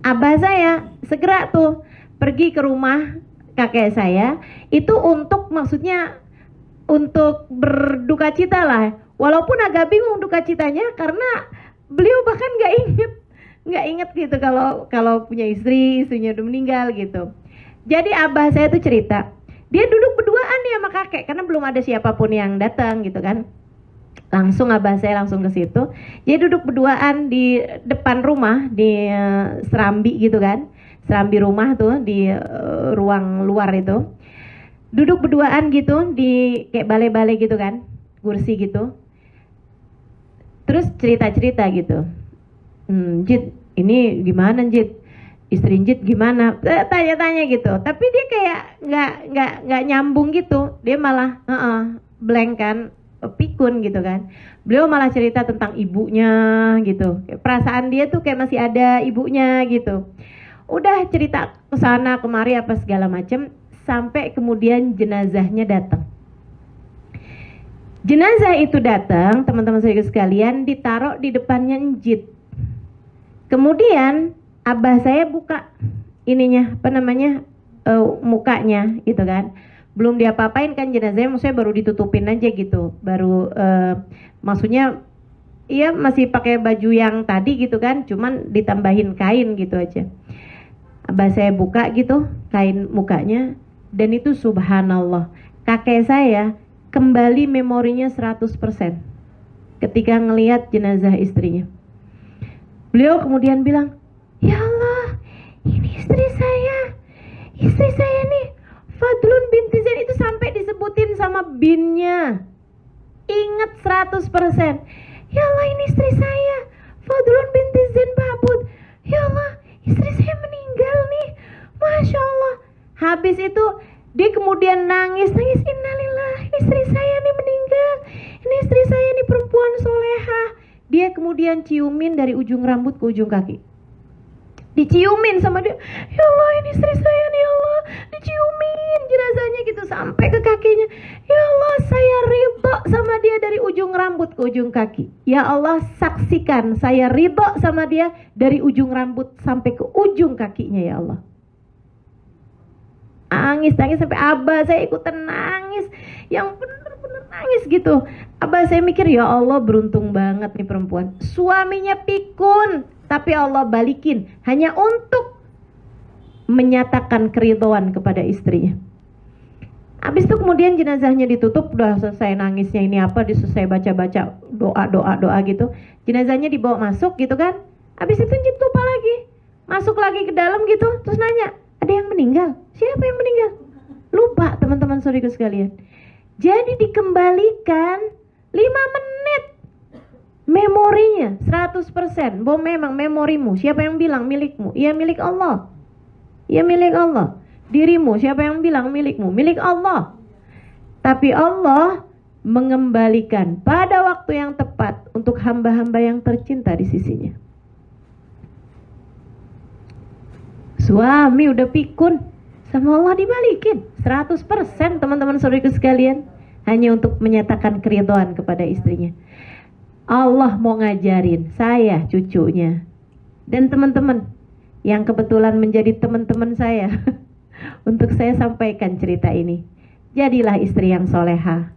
Abah saya segera tuh pergi ke rumah kakek saya itu untuk maksudnya untuk berduka cita lah, walaupun agak bingung duka citanya karena beliau bahkan nggak inget gitu kalau punya istrinya udah meninggal gitu. Jadi abah saya tuh cerita, dia duduk berduaan nih sama kakek karena belum ada siapapun yang datang gitu kan. Langsung abah saya langsung ke situ. Dia duduk berduaan di depan rumah di serambi gitu kan. Serambi rumah tuh di ruang luar itu. Duduk berduaan gitu di kayak balai-balai gitu kan. Kursi gitu. Terus cerita-cerita gitu. Jit, ini gimana Jit? istri Njit gimana, tanya-tanya gitu, tapi dia kayak nggak nyambung gitu, dia malah blank kan, pikun gitu kan. Beliau malah cerita tentang ibunya gitu, perasaan dia tuh kayak masih ada ibunya gitu. Udah cerita kesana kemari apa segala macem, sampai kemudian jenazahnya datang. Jenazah itu datang, teman-teman sekalian, ditaruh di depannya Njit. Kemudian abah saya buka ininya, apa namanya, mukanya gitu kan. Belum diapa-apain kan jenazahnya, maksudnya baru ditutupin aja gitu. Baru maksudnya iya masih pakai baju yang tadi gitu kan, cuman ditambahin kain gitu aja. Abah saya buka gitu kain mukanya, dan itu subhanallah, kakek saya kembali memorinya 100% ketika ngelihat jenazah istrinya. Beliau kemudian bilang, ya Allah, ini istri saya nih, Fadlun binti Zain, itu sampai disebutin sama binnya. Ingat 100%. Ya Allah, ini istri saya, Fadlun binti Zain Babud. Ya Allah, istri saya meninggal nih, Masya Allah. Habis itu dia kemudian nangis, innalillah, istri saya nih meninggal, ini istri saya nih perempuan soleha. Dia kemudian ciumin dari ujung rambut ke ujung kaki, diciumin sama dia. Ya Allah, ini istri saya nih, ya Allah, diciumin jenazahnya gitu sampai ke kakinya. Ya Allah, saya ridho sama dia dari ujung rambut ke ujung kaki. Ya Allah, saksikan saya ridho sama dia dari ujung rambut sampai ke ujung kakinya, ya Allah. Nangis sampai abah saya ikutan nangis, yang bener-bener nangis gitu. Abah saya mikir, ya Allah, beruntung banget nih perempuan, suaminya pikun, tapi Allah balikin hanya untuk menyatakan keridhaan kepada istrinya. Habis itu kemudian jenazahnya ditutup, udah selesai nangisnya ini apa, selesai baca-baca doa gitu. Jenazahnya dibawa masuk gitu kan. Habis itu Njit lupa lagi, masuk lagi ke dalam gitu, terus nanya, ada yang meninggal? Siapa yang meninggal? Lupa, teman-teman saudaraku sekalian. Jadi dikembalikan 5 menit memorinya 100%. Bahwa memang memorimu, siapa yang bilang milikmu? Iya, milik Allah. Iya, milik Allah. Dirimu, siapa yang bilang milikmu? Milik Allah. Tapi Allah mengembalikan pada waktu yang tepat untuk hamba-hamba yang tercinta di sisinya. Suami udah pikun, sama Allah dibalikin 100%, teman-teman saudaraku sekalian, hanya untuk menyatakan keridhaan kepada istrinya. Allah mau ngajarin saya, cucunya, dan teman-teman yang kebetulan menjadi teman-teman saya untuk saya sampaikan cerita ini. Jadilah istri yang soleha.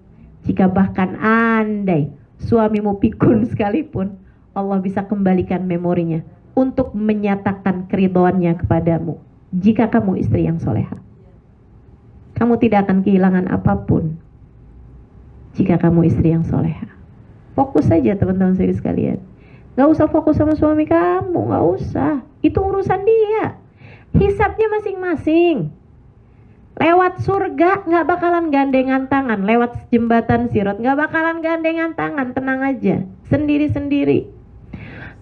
Jika bahkan andai suamimu pikun sekalipun, Allah bisa kembalikan memorinya untuk menyatakan keridhaannya kepadamu. Jika kamu istri yang soleha, kamu tidak akan kehilangan apapun jika kamu istri yang soleha. Fokus saja teman-teman sekalian. Gak usah fokus sama suami kamu, gak usah. Itu urusan dia, hisabnya masing-masing. Lewat surga gak bakalan gandengan tangan, lewat jembatan sirat gak bakalan gandengan tangan, tenang aja, sendiri-sendiri.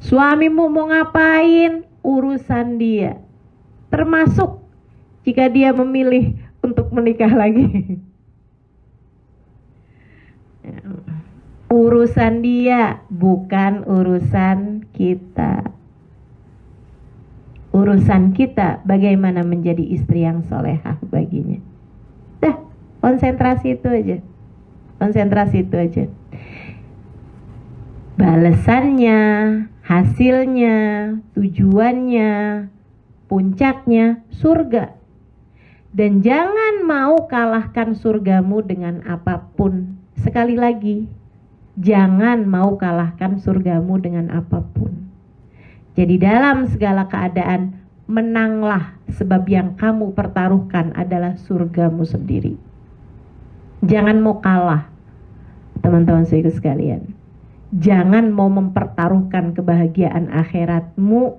Suamimu mau ngapain, urusan dia. Termasuk jika dia memilih untuk menikah lagi. Urusan dia, bukan urusan kita. Urusan kita bagaimana menjadi istri yang solehah baginya. Dah, konsentrasi itu aja. Konsentrasi itu aja. Balasannya, hasilnya, tujuannya, puncaknya surga. Dan jangan mau kalahkan surgamu dengan apapun. Sekali lagi, jangan mau kalahkan surgamu dengan apapun. Jadi dalam segala keadaan, menanglah, sebab yang kamu pertaruhkan adalah surgamu sendiri. Jangan mau kalah, teman-teman sekalian. Jangan mau mempertaruhkan kebahagiaan akhiratmu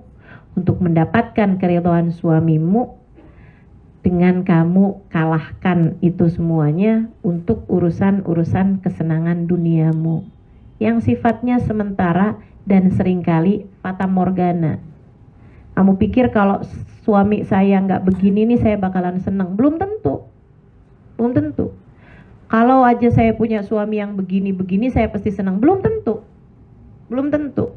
untuk mendapatkan keridhaan suamimu dengan kamu kalahkan itu semuanya untuk urusan-urusan kesenangan duniamu yang sifatnya sementara dan seringkali fata morgana. Kamu pikir kalau suami saya nggak begini nih saya bakalan senang. Belum tentu. Belum tentu. Kalau aja saya punya suami yang begini-begini saya pasti senang. Belum tentu. Belum tentu.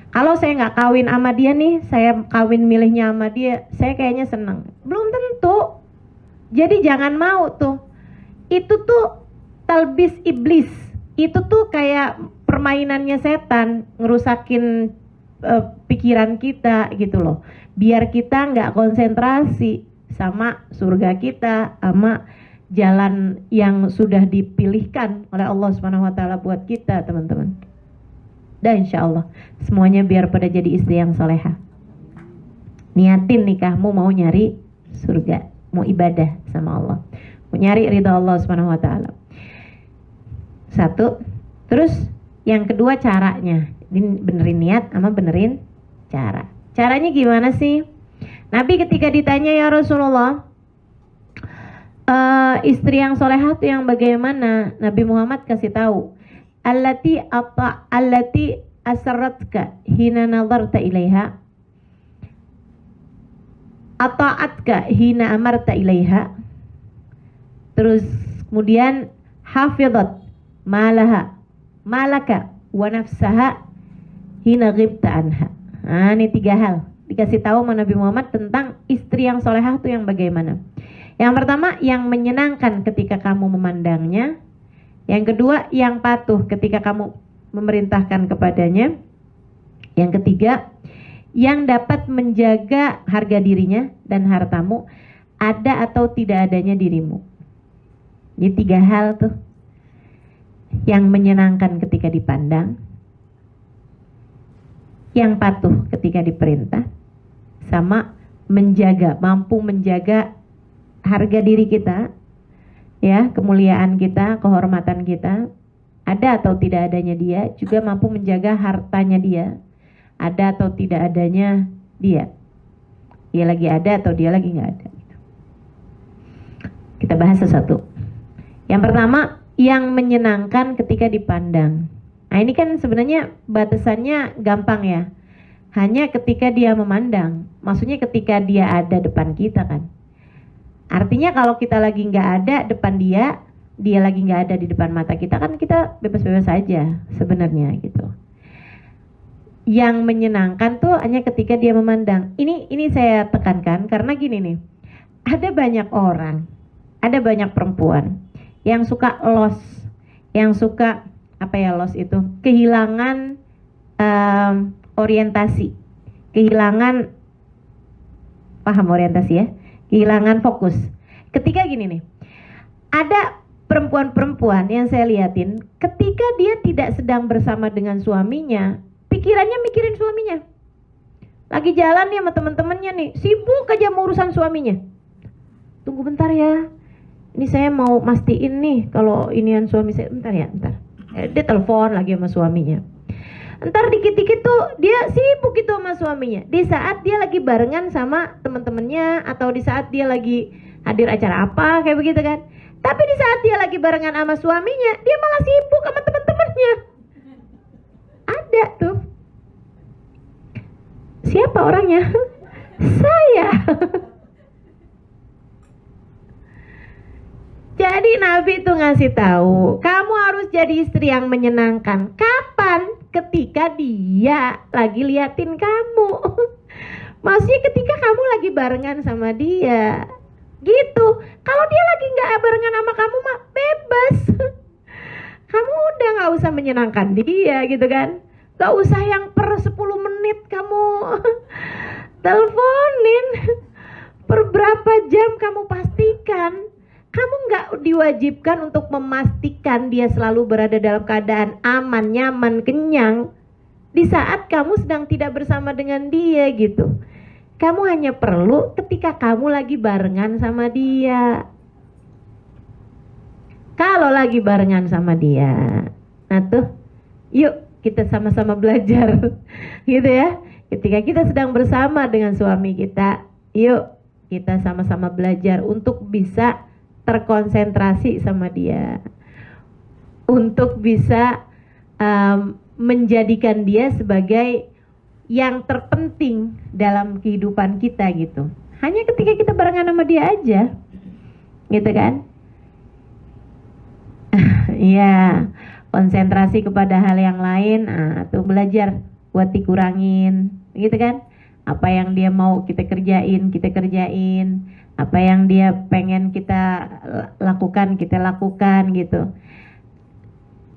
Kalau saya nggak kawin sama dia nih, saya kawin milihnya sama dia, saya kayaknya senang. Belum tentu. Jadi jangan mau tuh. Itu tuh talbis iblis. Itu tuh kayak permainannya setan, ngerusakin pikiran kita gitu loh. Biar kita nggak konsentrasi sama surga kita, sama jalan yang sudah dipilihkan oleh Allah Subhanahu wa taala buat kita, teman-teman. Dan insya Allah semuanya biar pada jadi istri yang soleha. Niatin nikahmu mau nyari surga, mau ibadah sama Allah, mau nyari ridha Allah Subhanahu wa taala. Satu. Terus yang kedua caranya. Ini benerin niat sama benerin cara. Caranya gimana sih? Nabi ketika ditanya, ya Rasulullah, istri yang solehah itu yang bagaimana? Nabi Muhammad kasih tahu, allati asarratka hina nazarta ilaiha, ata'atka hina amarta ilaiha. Terus kemudian hafizat malaka wa nafsaha hina ghibta anha. Nah, ini 3 hal dikasih tahu sama Nabi Muhammad tentang istri yang solehah itu yang bagaimana. Yang pertama, yang menyenangkan ketika kamu memandangnya. Yang kedua, yang patuh ketika kamu memerintahkan kepadanya. Yang ketiga, yang dapat menjaga harga dirinya dan hartamu, ada atau tidak adanya dirimu. Ini 3 hal tuh yang menyenangkan ketika dipandang, yang patuh ketika diperintah, sama menjaga, mampu menjaga harga diri kita, ya, kemuliaan kita, kehormatan kita, ada atau tidak adanya dia, juga mampu menjaga hartanya dia, ada atau tidak adanya dia lagi ada atau dia lagi nggak ada. Kita bahas satu. Yang pertama, yang menyenangkan ketika dipandang. Nah, ini kan sebenarnya batasannya gampang ya. Hanya ketika dia memandang. Maksudnya ketika dia ada depan kita kan. Artinya kalau kita lagi nggak ada depan dia, dia lagi nggak ada di depan mata kita, kan kita bebas-bebas saja sebenarnya gitu. Yang menyenangkan tuh hanya ketika dia memandang. Ini saya tekankan karena gini nih. Ada banyak orang, ada banyak perempuan yang suka loss, yang suka loss itu kehilangan orientasi, kehilangan orientasi ya, kehilangan fokus. Ketika gini nih, ada perempuan-perempuan yang saya liatin, ketika dia tidak sedang bersama dengan suaminya, pikirannya mikirin suaminya. Lagi jalan nih sama teman-temannya nih, sibuk aja mau urusan suaminya. Tunggu bentar ya, ini saya mau mastiin nih kalau inian suami saya, bentar. Dia telepon lagi sama suaminya. Entar dikit-dikit tuh dia sibuk gitu sama suaminya. Di saat dia lagi barengan sama teman-temannya, atau di saat dia lagi hadir acara apa kayak begitu kan. Tapi di saat dia lagi barengan sama suaminya, dia malah sibuk sama teman-temannya. Ada tuh. Siapa orangnya? Saya. Jadi Nabi tuh ngasih tahu, kamu harus jadi istri yang menyenangkan. Kapan? Ketika dia lagi liatin kamu. Maksudnya ketika kamu lagi barengan sama dia. Gitu. Kalau dia lagi nggak barengan sama kamu mah bebas. Kamu udah nggak usah menyenangkan dia gitu kan. Nggak usah yang per 10 menit kamu teleponin. Per berapa jam kamu pastikan. Kamu nggak diwajibkan untuk memastikan dia selalu berada dalam keadaan aman, nyaman, kenyang di saat kamu sedang tidak bersama dengan dia gitu. Kamu hanya perlu ketika kamu lagi barengan sama dia. Kalau lagi barengan sama dia, nah tuh, yuk kita sama-sama belajar gitu ya. Ketika kita sedang bersama dengan suami kita, yuk kita sama-sama belajar untuk bisa terkonsentrasi sama dia, untuk bisa menjadikan dia sebagai yang terpenting dalam kehidupan kita gitu. hanya ketika kita barengan sama dia aja, gitu kan? Iya, konsentrasi kepada hal yang lain, tuh belajar buat dikurangin, gitu kan? Apa yang dia mau kita kerjain, apa yang dia pengen kita lakukan, kita lakukan gitu.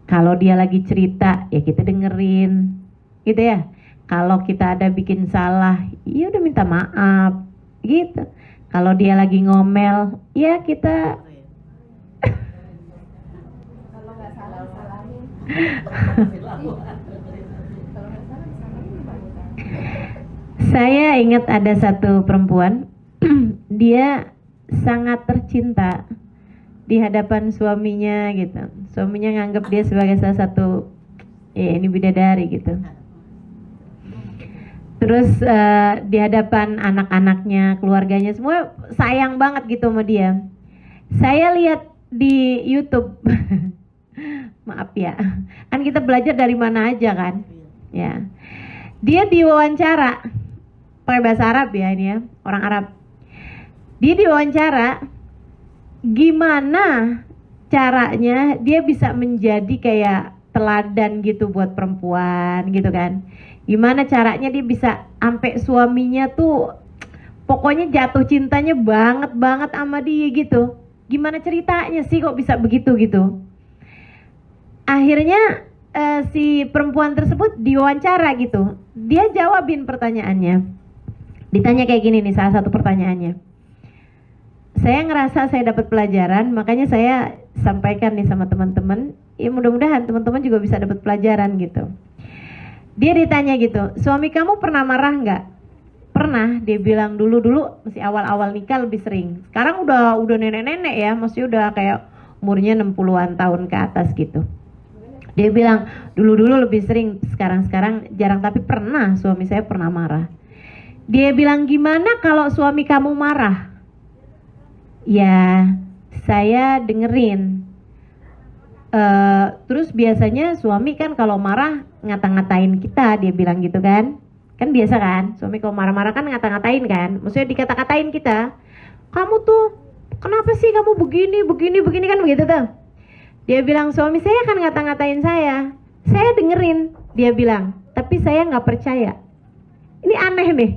Kalau dia lagi cerita, ya kita dengerin, gitu ya. Kalau kita ada bikin salah, ya udah minta maaf, gitu. Kalau dia lagi ngomel, ya kita kalau nggak salah salahin. Saya ingat ada satu perempuan, dia sangat tercinta di hadapan suaminya gitu. Suaminya nganggap dia sebagai salah satu, ya ini bidadari gitu. Terus di hadapan anak-anaknya, keluarganya, semua sayang banget gitu sama dia. Saya lihat di YouTube, maaf ya, kan kita belajar dari mana aja kan, ya. Dia diwawancara, pakai bahasa Arab ya ini ya, orang Arab. Dia diwawancara, gimana caranya dia bisa menjadi kayak teladan gitu buat perempuan gitu kan. Gimana caranya dia bisa sampai suaminya tuh pokoknya jatuh cintanya banget sama dia gitu. Gimana ceritanya sih kok bisa begitu gitu. Akhirnya si perempuan tersebut diwawancara gitu. Dia jawabin pertanyaannya. Ditanya kayak gini nih, salah satu pertanyaannya. Saya ngerasa saya dapat pelajaran, makanya saya sampaikan nih sama teman-teman. Ya mudah-mudahan teman-teman juga bisa dapat pelajaran gitu. Dia ditanya gitu, suami kamu pernah marah nggak? Pernah, dia bilang dulu masih awal-awal nikah lebih sering. Sekarang udah nenek-nenek ya, masih udah kayak umurnya 60-an tahun ke atas gitu. Dia bilang dulu lebih sering, sekarang jarang, tapi pernah suami saya pernah marah. Dia bilang gimana kalau suami kamu marah? Ya saya dengerin. Terus biasanya suami kan kalau marah ngata-ngatain kita, dia bilang gitu kan. Kan biasa kan, suami kalau marah-marah kan ngata-ngatain kan. Maksudnya dikata-katain kita. Kamu tuh kenapa sih kamu begini kan begitu tuh. Dia bilang suami saya kan ngata-ngatain saya. Saya dengerin, dia bilang. Tapi saya nggak percaya. Ini aneh nih.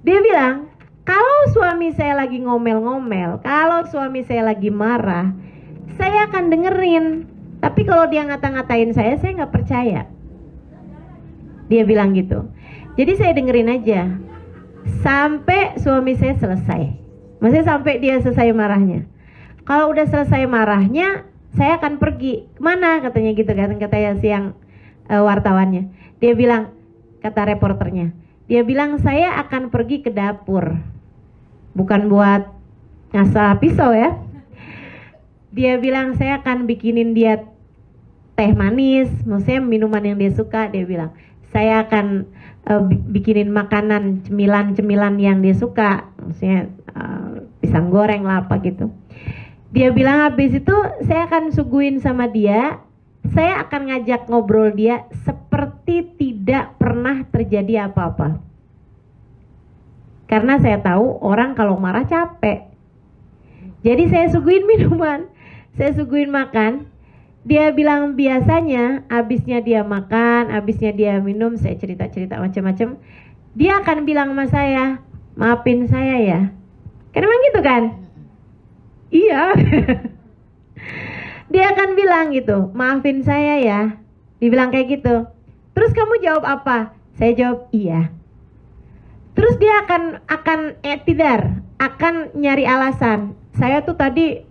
Dia bilang, kalau suami saya lagi ngomel-ngomel, kalau suami saya lagi marah, saya akan dengerin. Tapi kalau dia ngata-ngatain saya nggak percaya. Dia bilang gitu. Jadi saya dengerin aja sampai suami saya selesai. Maksudnya sampai dia selesai marahnya. Kalau udah selesai marahnya, saya akan pergi. Kemana katanya gitu kan, katanya siang wartawannya. Dia bilang, kata reporternya, dia bilang saya akan pergi ke dapur. Bukan buat ngasah pisau ya. Dia bilang saya akan bikinin dia teh manis, maksudnya minuman yang dia suka. Dia bilang saya akan bikinin makanan cemilan yang dia suka, maksudnya pisang goreng lah apa gitu. Dia bilang habis itu saya akan suguhin sama dia, saya akan ngajak ngobrol dia seperti tidak pernah terjadi apa-apa. Karena saya tahu orang kalau marah capek. Jadi saya suguhin minuman, saya suguhin makan. Dia bilang biasanya abisnya dia makan, abisnya dia minum, saya cerita-cerita macam-macam. Dia akan bilang sama saya, maafin saya ya. Kan emang gitu kan? Iya. Dia akan bilang gitu, maafin saya ya. Dibilang kayak gitu. Terus kamu jawab apa? Saya jawab iya. Terus dia akan i'tidar, akan nyari alasan. Saya tuh tadi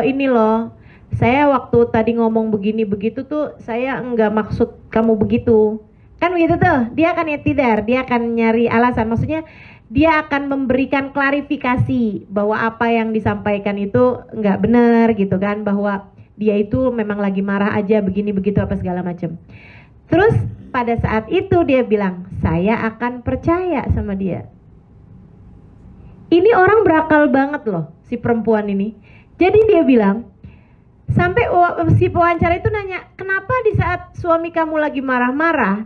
ini loh, saya waktu tadi ngomong begini begitu tuh saya enggak maksud kamu begitu. Kan begitu tuh, dia akan i'tidar, dia akan nyari alasan. Maksudnya dia akan memberikan klarifikasi bahwa apa yang disampaikan itu enggak benar gitu kan, bahwa dia itu memang lagi marah aja begini begitu apa segala macam. Terus pada saat itu dia bilang, saya akan percaya sama dia. Ini orang berakal banget loh, si perempuan ini. Jadi dia bilang, sampai si pewawancara itu nanya, kenapa di saat suami kamu lagi marah-marah,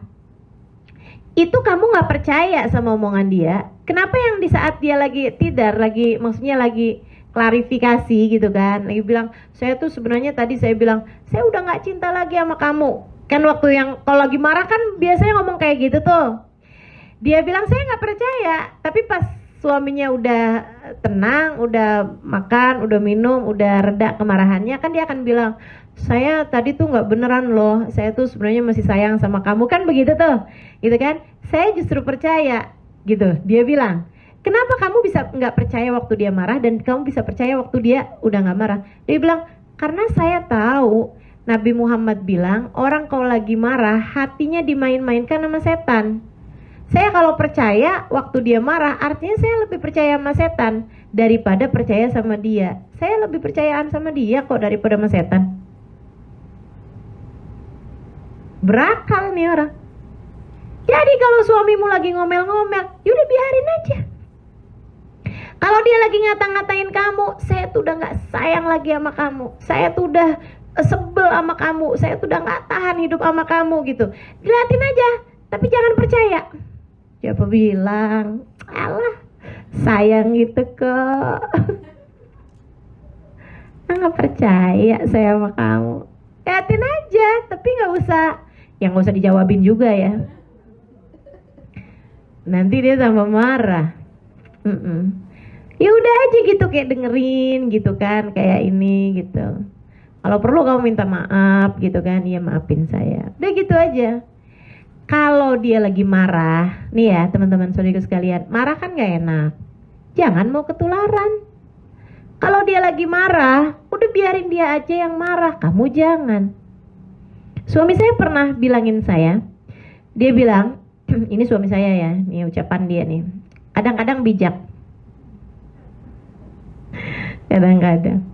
itu kamu nggak percaya sama omongan dia, kenapa yang di saat dia lagi tidar, lagi maksudnya lagi klarifikasi gitu kan, lagi bilang saya tuh sebenarnya tadi saya bilang saya udah nggak cinta lagi sama kamu, kan waktu yang kalau lagi marah kan biasanya ngomong kayak gitu tuh, dia bilang saya nggak percaya, tapi pas suaminya udah tenang, udah makan, udah minum, udah reda kemarahannya, kan dia akan bilang saya tadi tuh nggak beneran loh, saya tuh sebenarnya masih sayang sama kamu, kan begitu tuh, gitu kan? Saya justru percaya, gitu. Dia bilang, kenapa kamu bisa nggak percaya waktu dia marah dan kamu bisa percaya waktu dia udah nggak marah? Dia bilang, karena saya tahu Nabi Muhammad bilang orang kalau lagi marah hatinya dimain-mainkan sama setan. Saya kalau percaya waktu dia marah, artinya saya lebih percaya sama setan daripada percaya sama dia. Saya lebih percayaan sama dia kok daripada sama setan. Berakal nih orang. Jadi kalau suamimu lagi ngomel-ngomel, yaudah biarin aja. Kalau dia lagi ngata-ngatain kamu, saya tuh udah gak sayang lagi sama kamu, saya tuh udah sebel sama kamu, saya tuh udah gak tahan hidup sama kamu gitu. Diliatin aja, tapi jangan percaya. Siapa bilang, alah sayang gitu kok. Nggak percaya saya sama kamu. Liatin aja, tapi nggak usah dijawabin juga ya. Nanti dia tambah marah. Ya udah aja gitu, kayak dengerin gitu kan, kayak ini gitu. Kalau perlu kamu minta maaf gitu kan, iya maafin saya. Udah gitu aja. Kalau dia lagi marah, nih ya teman-teman saudaraku sekalian, marah kan gak enak. Jangan mau ketularan. Kalau dia lagi marah, udah biarin dia aja yang marah, kamu jangan. Suami saya pernah bilangin saya, dia bilang, ini suami saya ya, ini ucapan dia nih, kadang-kadang bijak. Kadang-kadang.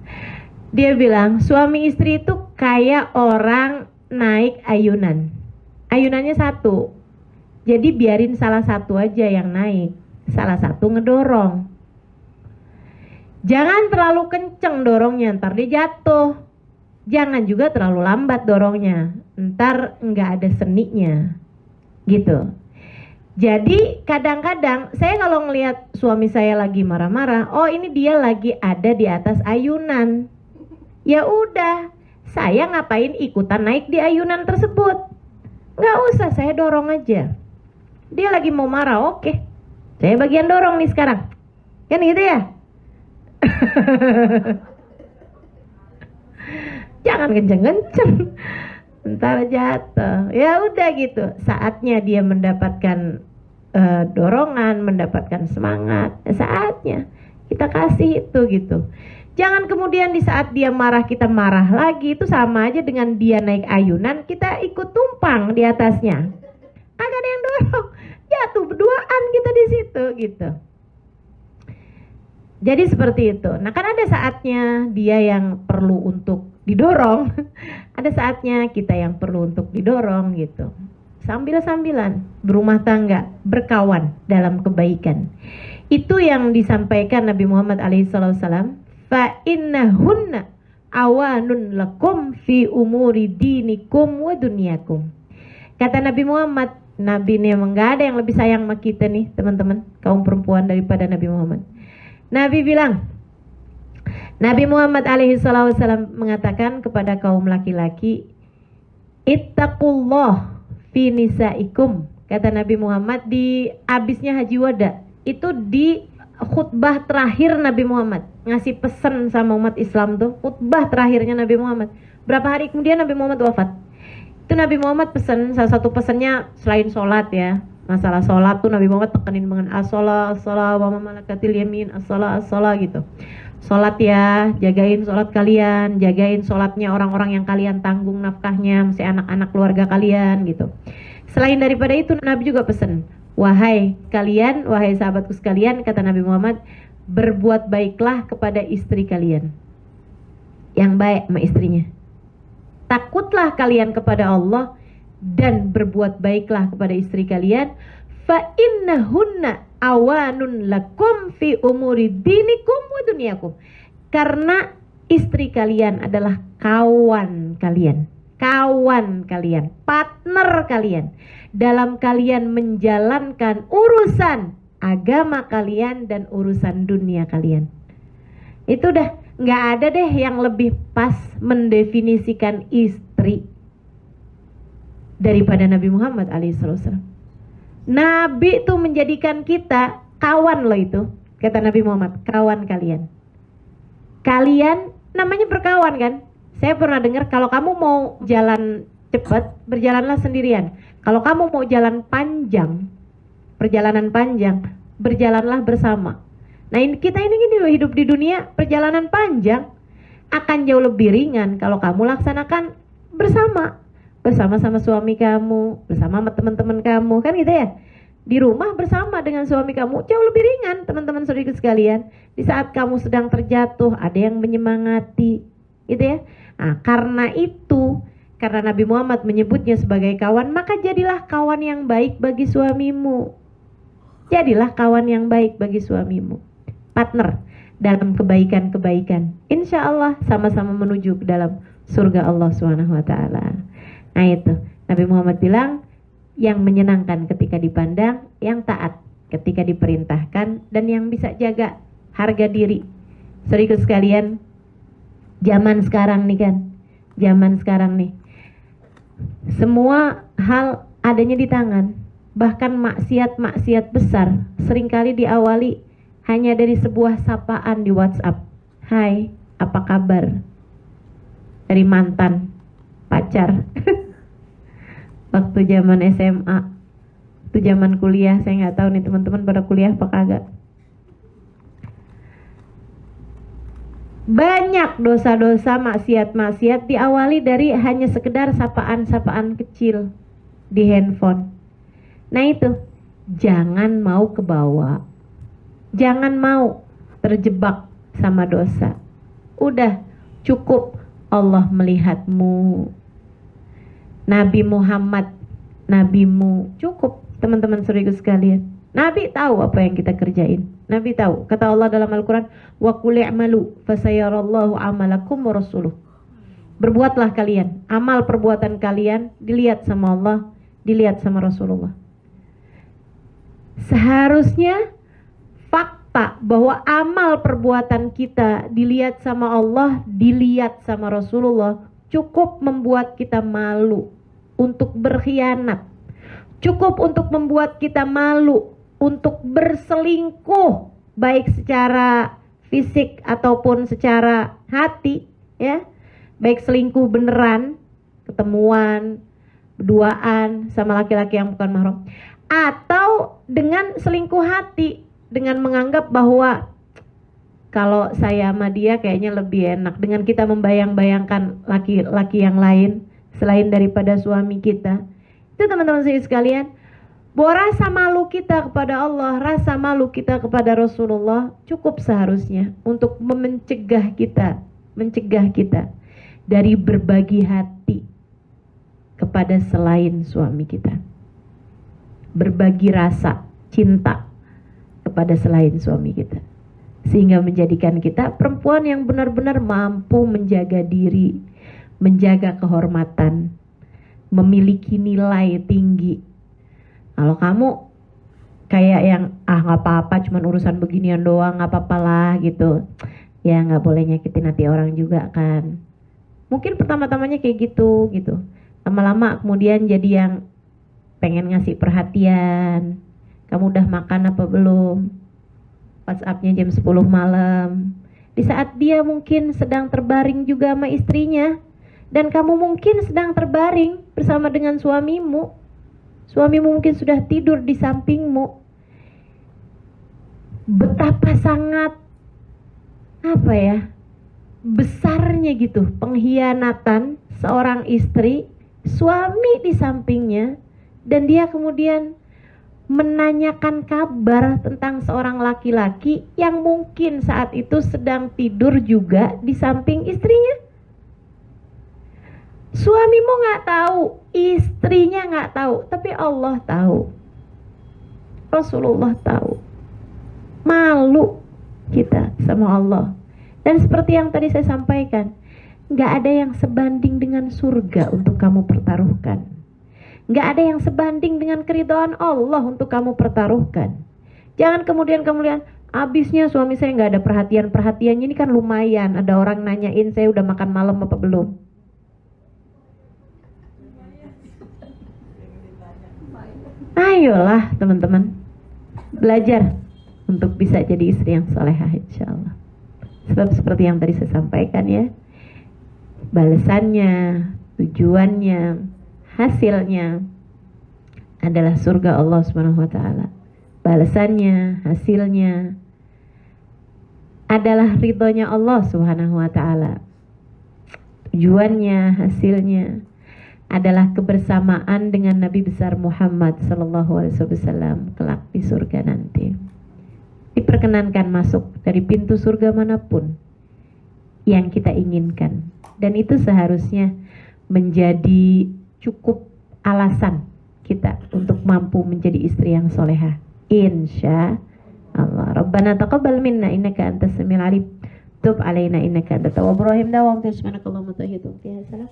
Dia bilang, suami istri itu kayak orang naik ayunan. Ayunannya satu, jadi biarin salah satu aja yang naik, salah satu ngedorong. Jangan terlalu kenceng dorongnya, ntar dia jatuh. Jangan juga terlalu lambat dorongnya, ntar nggak ada seninya, gitu. Jadi kadang-kadang saya kalau ngelihat suami saya lagi marah-marah, oh ini dia lagi ada di atas ayunan. Ya udah, saya ngapain ikutan naik di ayunan tersebut? Nggak usah, saya dorong aja. Dia lagi mau marah, oke. Saya bagian dorong nih sekarang. Kan gitu ya? Jangan kenceng-kenceng, ntar jatuh. Ya udah gitu. Saatnya dia mendapatkan dorongan, mendapatkan semangat. Saatnya kita kasih itu gitu. Jangan kemudian di saat dia marah kita marah lagi, itu sama aja dengan dia naik ayunan kita ikut tumpang di atasnya. Kagak ada yang dorong, jatuh berduaan kita di situ gitu. Jadi seperti itu. Nah kan ada saatnya dia yang perlu untuk didorong, ada saatnya kita yang perlu untuk didorong gitu. Sambil-sambilan berumah tangga, berkawan dalam kebaikan. Itu yang disampaikan Nabi Muhammad alaihissalam. Fa innahunna awanun lakum fi umuri dinikum wa dunyakum. Kata Nabi Muhammad, Nabi ini emang gak ada yang lebih sayang sama kita nih teman-teman, kaum perempuan daripada Nabi Muhammad. Nabi bilang, Nabi Muhammad alaihissalam mengatakan kepada kaum laki-laki, ittaqullah fi nisaikum. Kata Nabi Muhammad di abisnya Haji Wada, itu di khutbah terakhir Nabi Muhammad ngasih pesan sama umat Islam tuh, khutbah terakhirnya Nabi Muhammad. Berapa hari kemudian Nabi Muhammad wafat. Itu Nabi Muhammad pesan, salah satu pesannya selain sholat ya, masalah sholat tuh Nabi Muhammad tekenin dengan as-sholat wa ma malakatil yamin, as-sholat gitu. Sholat ya, jagain sholat kalian, jagain sholatnya orang-orang yang kalian tanggung nafkahnya, mesti anak-anak keluarga kalian gitu. Selain daripada itu Nabi juga pesan, wahai kalian, wahai sahabatku sekalian, kata Nabi Muhammad, berbuat baiklah kepada istri kalian. Yang baik sama istrinya. Takutlah kalian kepada Allah dan berbuat baiklah kepada istri kalian. Fa innahunna awanun lakum fi umuri dinikum wa dunyakum. Karena istri kalian adalah kawan kalian, partner kalian dalam kalian menjalankan urusan agama kalian dan urusan dunia kalian. Itu udah nggak ada deh yang lebih pas mendefinisikan istri daripada Nabi Muhammad alaihissalam. Nabi tuh menjadikan kita kawan loh itu. Kata Nabi Muhammad, kawan kalian. Kalian namanya berkawan kan? Saya pernah dengar kalau kamu mau jalan cepat, berjalanlah sendirian. Kalau kamu mau jalan panjang, perjalanan panjang, berjalanlah bersama. Nah kita ini gini loh, hidup di dunia perjalanan panjang akan jauh lebih ringan kalau kamu laksanakan bersama. Bersama-sama suami kamu, bersama teman-teman kamu, kan gitu ya. Di rumah bersama dengan suami kamu jauh lebih ringan, teman-teman saudara sekalian. Di saat kamu sedang terjatuh, ada yang menyemangati, gitu ya. Nah, karena itu, karena Nabi Muhammad menyebutnya sebagai kawan, maka jadilah kawan yang baik bagi suamimu. Jadilah kawan yang baik bagi suamimu. Partner dalam kebaikan-kebaikan. Insya Allah sama-sama menuju ke dalam surga Allah SWT. Nah itu, Nabi Muhammad bilang, yang menyenangkan ketika dipandang, yang taat ketika diperintahkan, dan yang bisa jaga harga diri. Saudara sekalian, zaman sekarang nih kan, semua hal adanya di tangan. Bahkan maksiat-maksiat besar seringkali diawali hanya dari sebuah sapaan di WhatsApp. Hai, apa kabar? Dari mantan pacar. Waktu zaman SMA, waktu zaman kuliah, saya nggak tahu nih teman-teman pada kuliah apa kagak. Banyak dosa-dosa, maksiat-maksiat diawali dari hanya sekedar sapaan-sapaan kecil di handphone. Nah itu, jangan mau kebawa, jangan mau terjebak sama dosa. Udah cukup Allah melihatmu. Nabi Muhammad, nabimu, cukup teman-teman saudara sekalian. Nabi tahu apa yang kita kerjain. Nabi tahu. Kata Allah dalam Al-Quran, wa qul i'malu fasayarallahu amalakum wa rasuluh. Berbuatlah kalian, amal perbuatan kalian dilihat sama Allah, dilihat sama Rasulullah. Seharusnya fakta bahwa amal perbuatan kita dilihat sama Allah, dilihat sama Rasulullah, cukup membuat kita malu untuk berkhianat, cukup untuk membuat kita malu untuk berselingkuh, baik secara fisik ataupun secara hati, ya, baik selingkuh beneran, ketemuan, berduaan sama laki-laki yang bukan mahram, atau dengan selingkuh hati, dengan menganggap bahwa kalau saya sama dia kayaknya lebih enak, dengan kita membayang-bayangkan laki-laki yang lain selain daripada suami kita. Itu teman-teman sekalian, bahwa rasa malu kita kepada Allah, rasa malu kita kepada Rasulullah cukup seharusnya untuk mencegah kita dari berbagi hati kepada selain suami kita, berbagi rasa cinta kepada selain suami kita, sehingga menjadikan kita perempuan yang benar-benar mampu menjaga diri, menjaga kehormatan, memiliki nilai tinggi. Kalau kamu kayak yang nggak apa-apa, cuman urusan beginian doang, nggak apa-apa lah gitu, ya nggak boleh nyakitin hati orang juga kan. Mungkin pertama-tamanya kayak gitu, lama-lama kemudian jadi yang pengen ngasih perhatian. Kamu udah makan apa belum? WhatsAppnya jam 10 malam, di saat dia mungkin sedang terbaring juga sama istrinya, dan kamu mungkin sedang terbaring bersama dengan suamimu mungkin sudah tidur di sampingmu. Betapa sangat besarnya gitu pengkhianatan seorang istri, suami di sampingnya, dan dia kemudian menanyakan kabar tentang seorang laki-laki yang mungkin saat itu sedang tidur juga di samping istrinya. Suamimu nggak tahu, istrinya nggak tahu, tapi Allah tahu, Rasulullah tahu. Malu kita sama Allah. Dan seperti yang tadi saya sampaikan, nggak ada yang sebanding dengan surga untuk kamu pertaruhkan. Nggak ada yang sebanding dengan keridhaan Allah untuk kamu pertaruhkan. Jangan kemudian kamu lihat, abisnya suami saya nggak ada perhatiannya, ini kan lumayan. Ada orang nanyain saya udah makan malam apa belum. Ayolah teman-teman, belajar untuk bisa jadi istri yang solehah insya Allah. Sebab seperti yang tadi saya sampaikan ya, balasannya, tujuannya, hasilnya adalah surga Allah Subhanahu wa taala. Balasannya, hasilnya adalah ridhonya Allah Subhanahu wa taala. Tujuannya, hasilnya adalah kebersamaan dengan Nabi besar Muhammad sallallahu alaihi wasallam kelak di surga nanti. Diperkenankan masuk dari pintu surga manapun yang kita inginkan, dan itu seharusnya menjadi cukup alasan kita untuk mampu menjadi istri yang solehah insya Allah. Rabbana taqabbal minna innaka antas samiul alim, tub alaina innaka antat tawwabur rahim. Dawam tasmanakallahumma tahiyyatun fiha salam.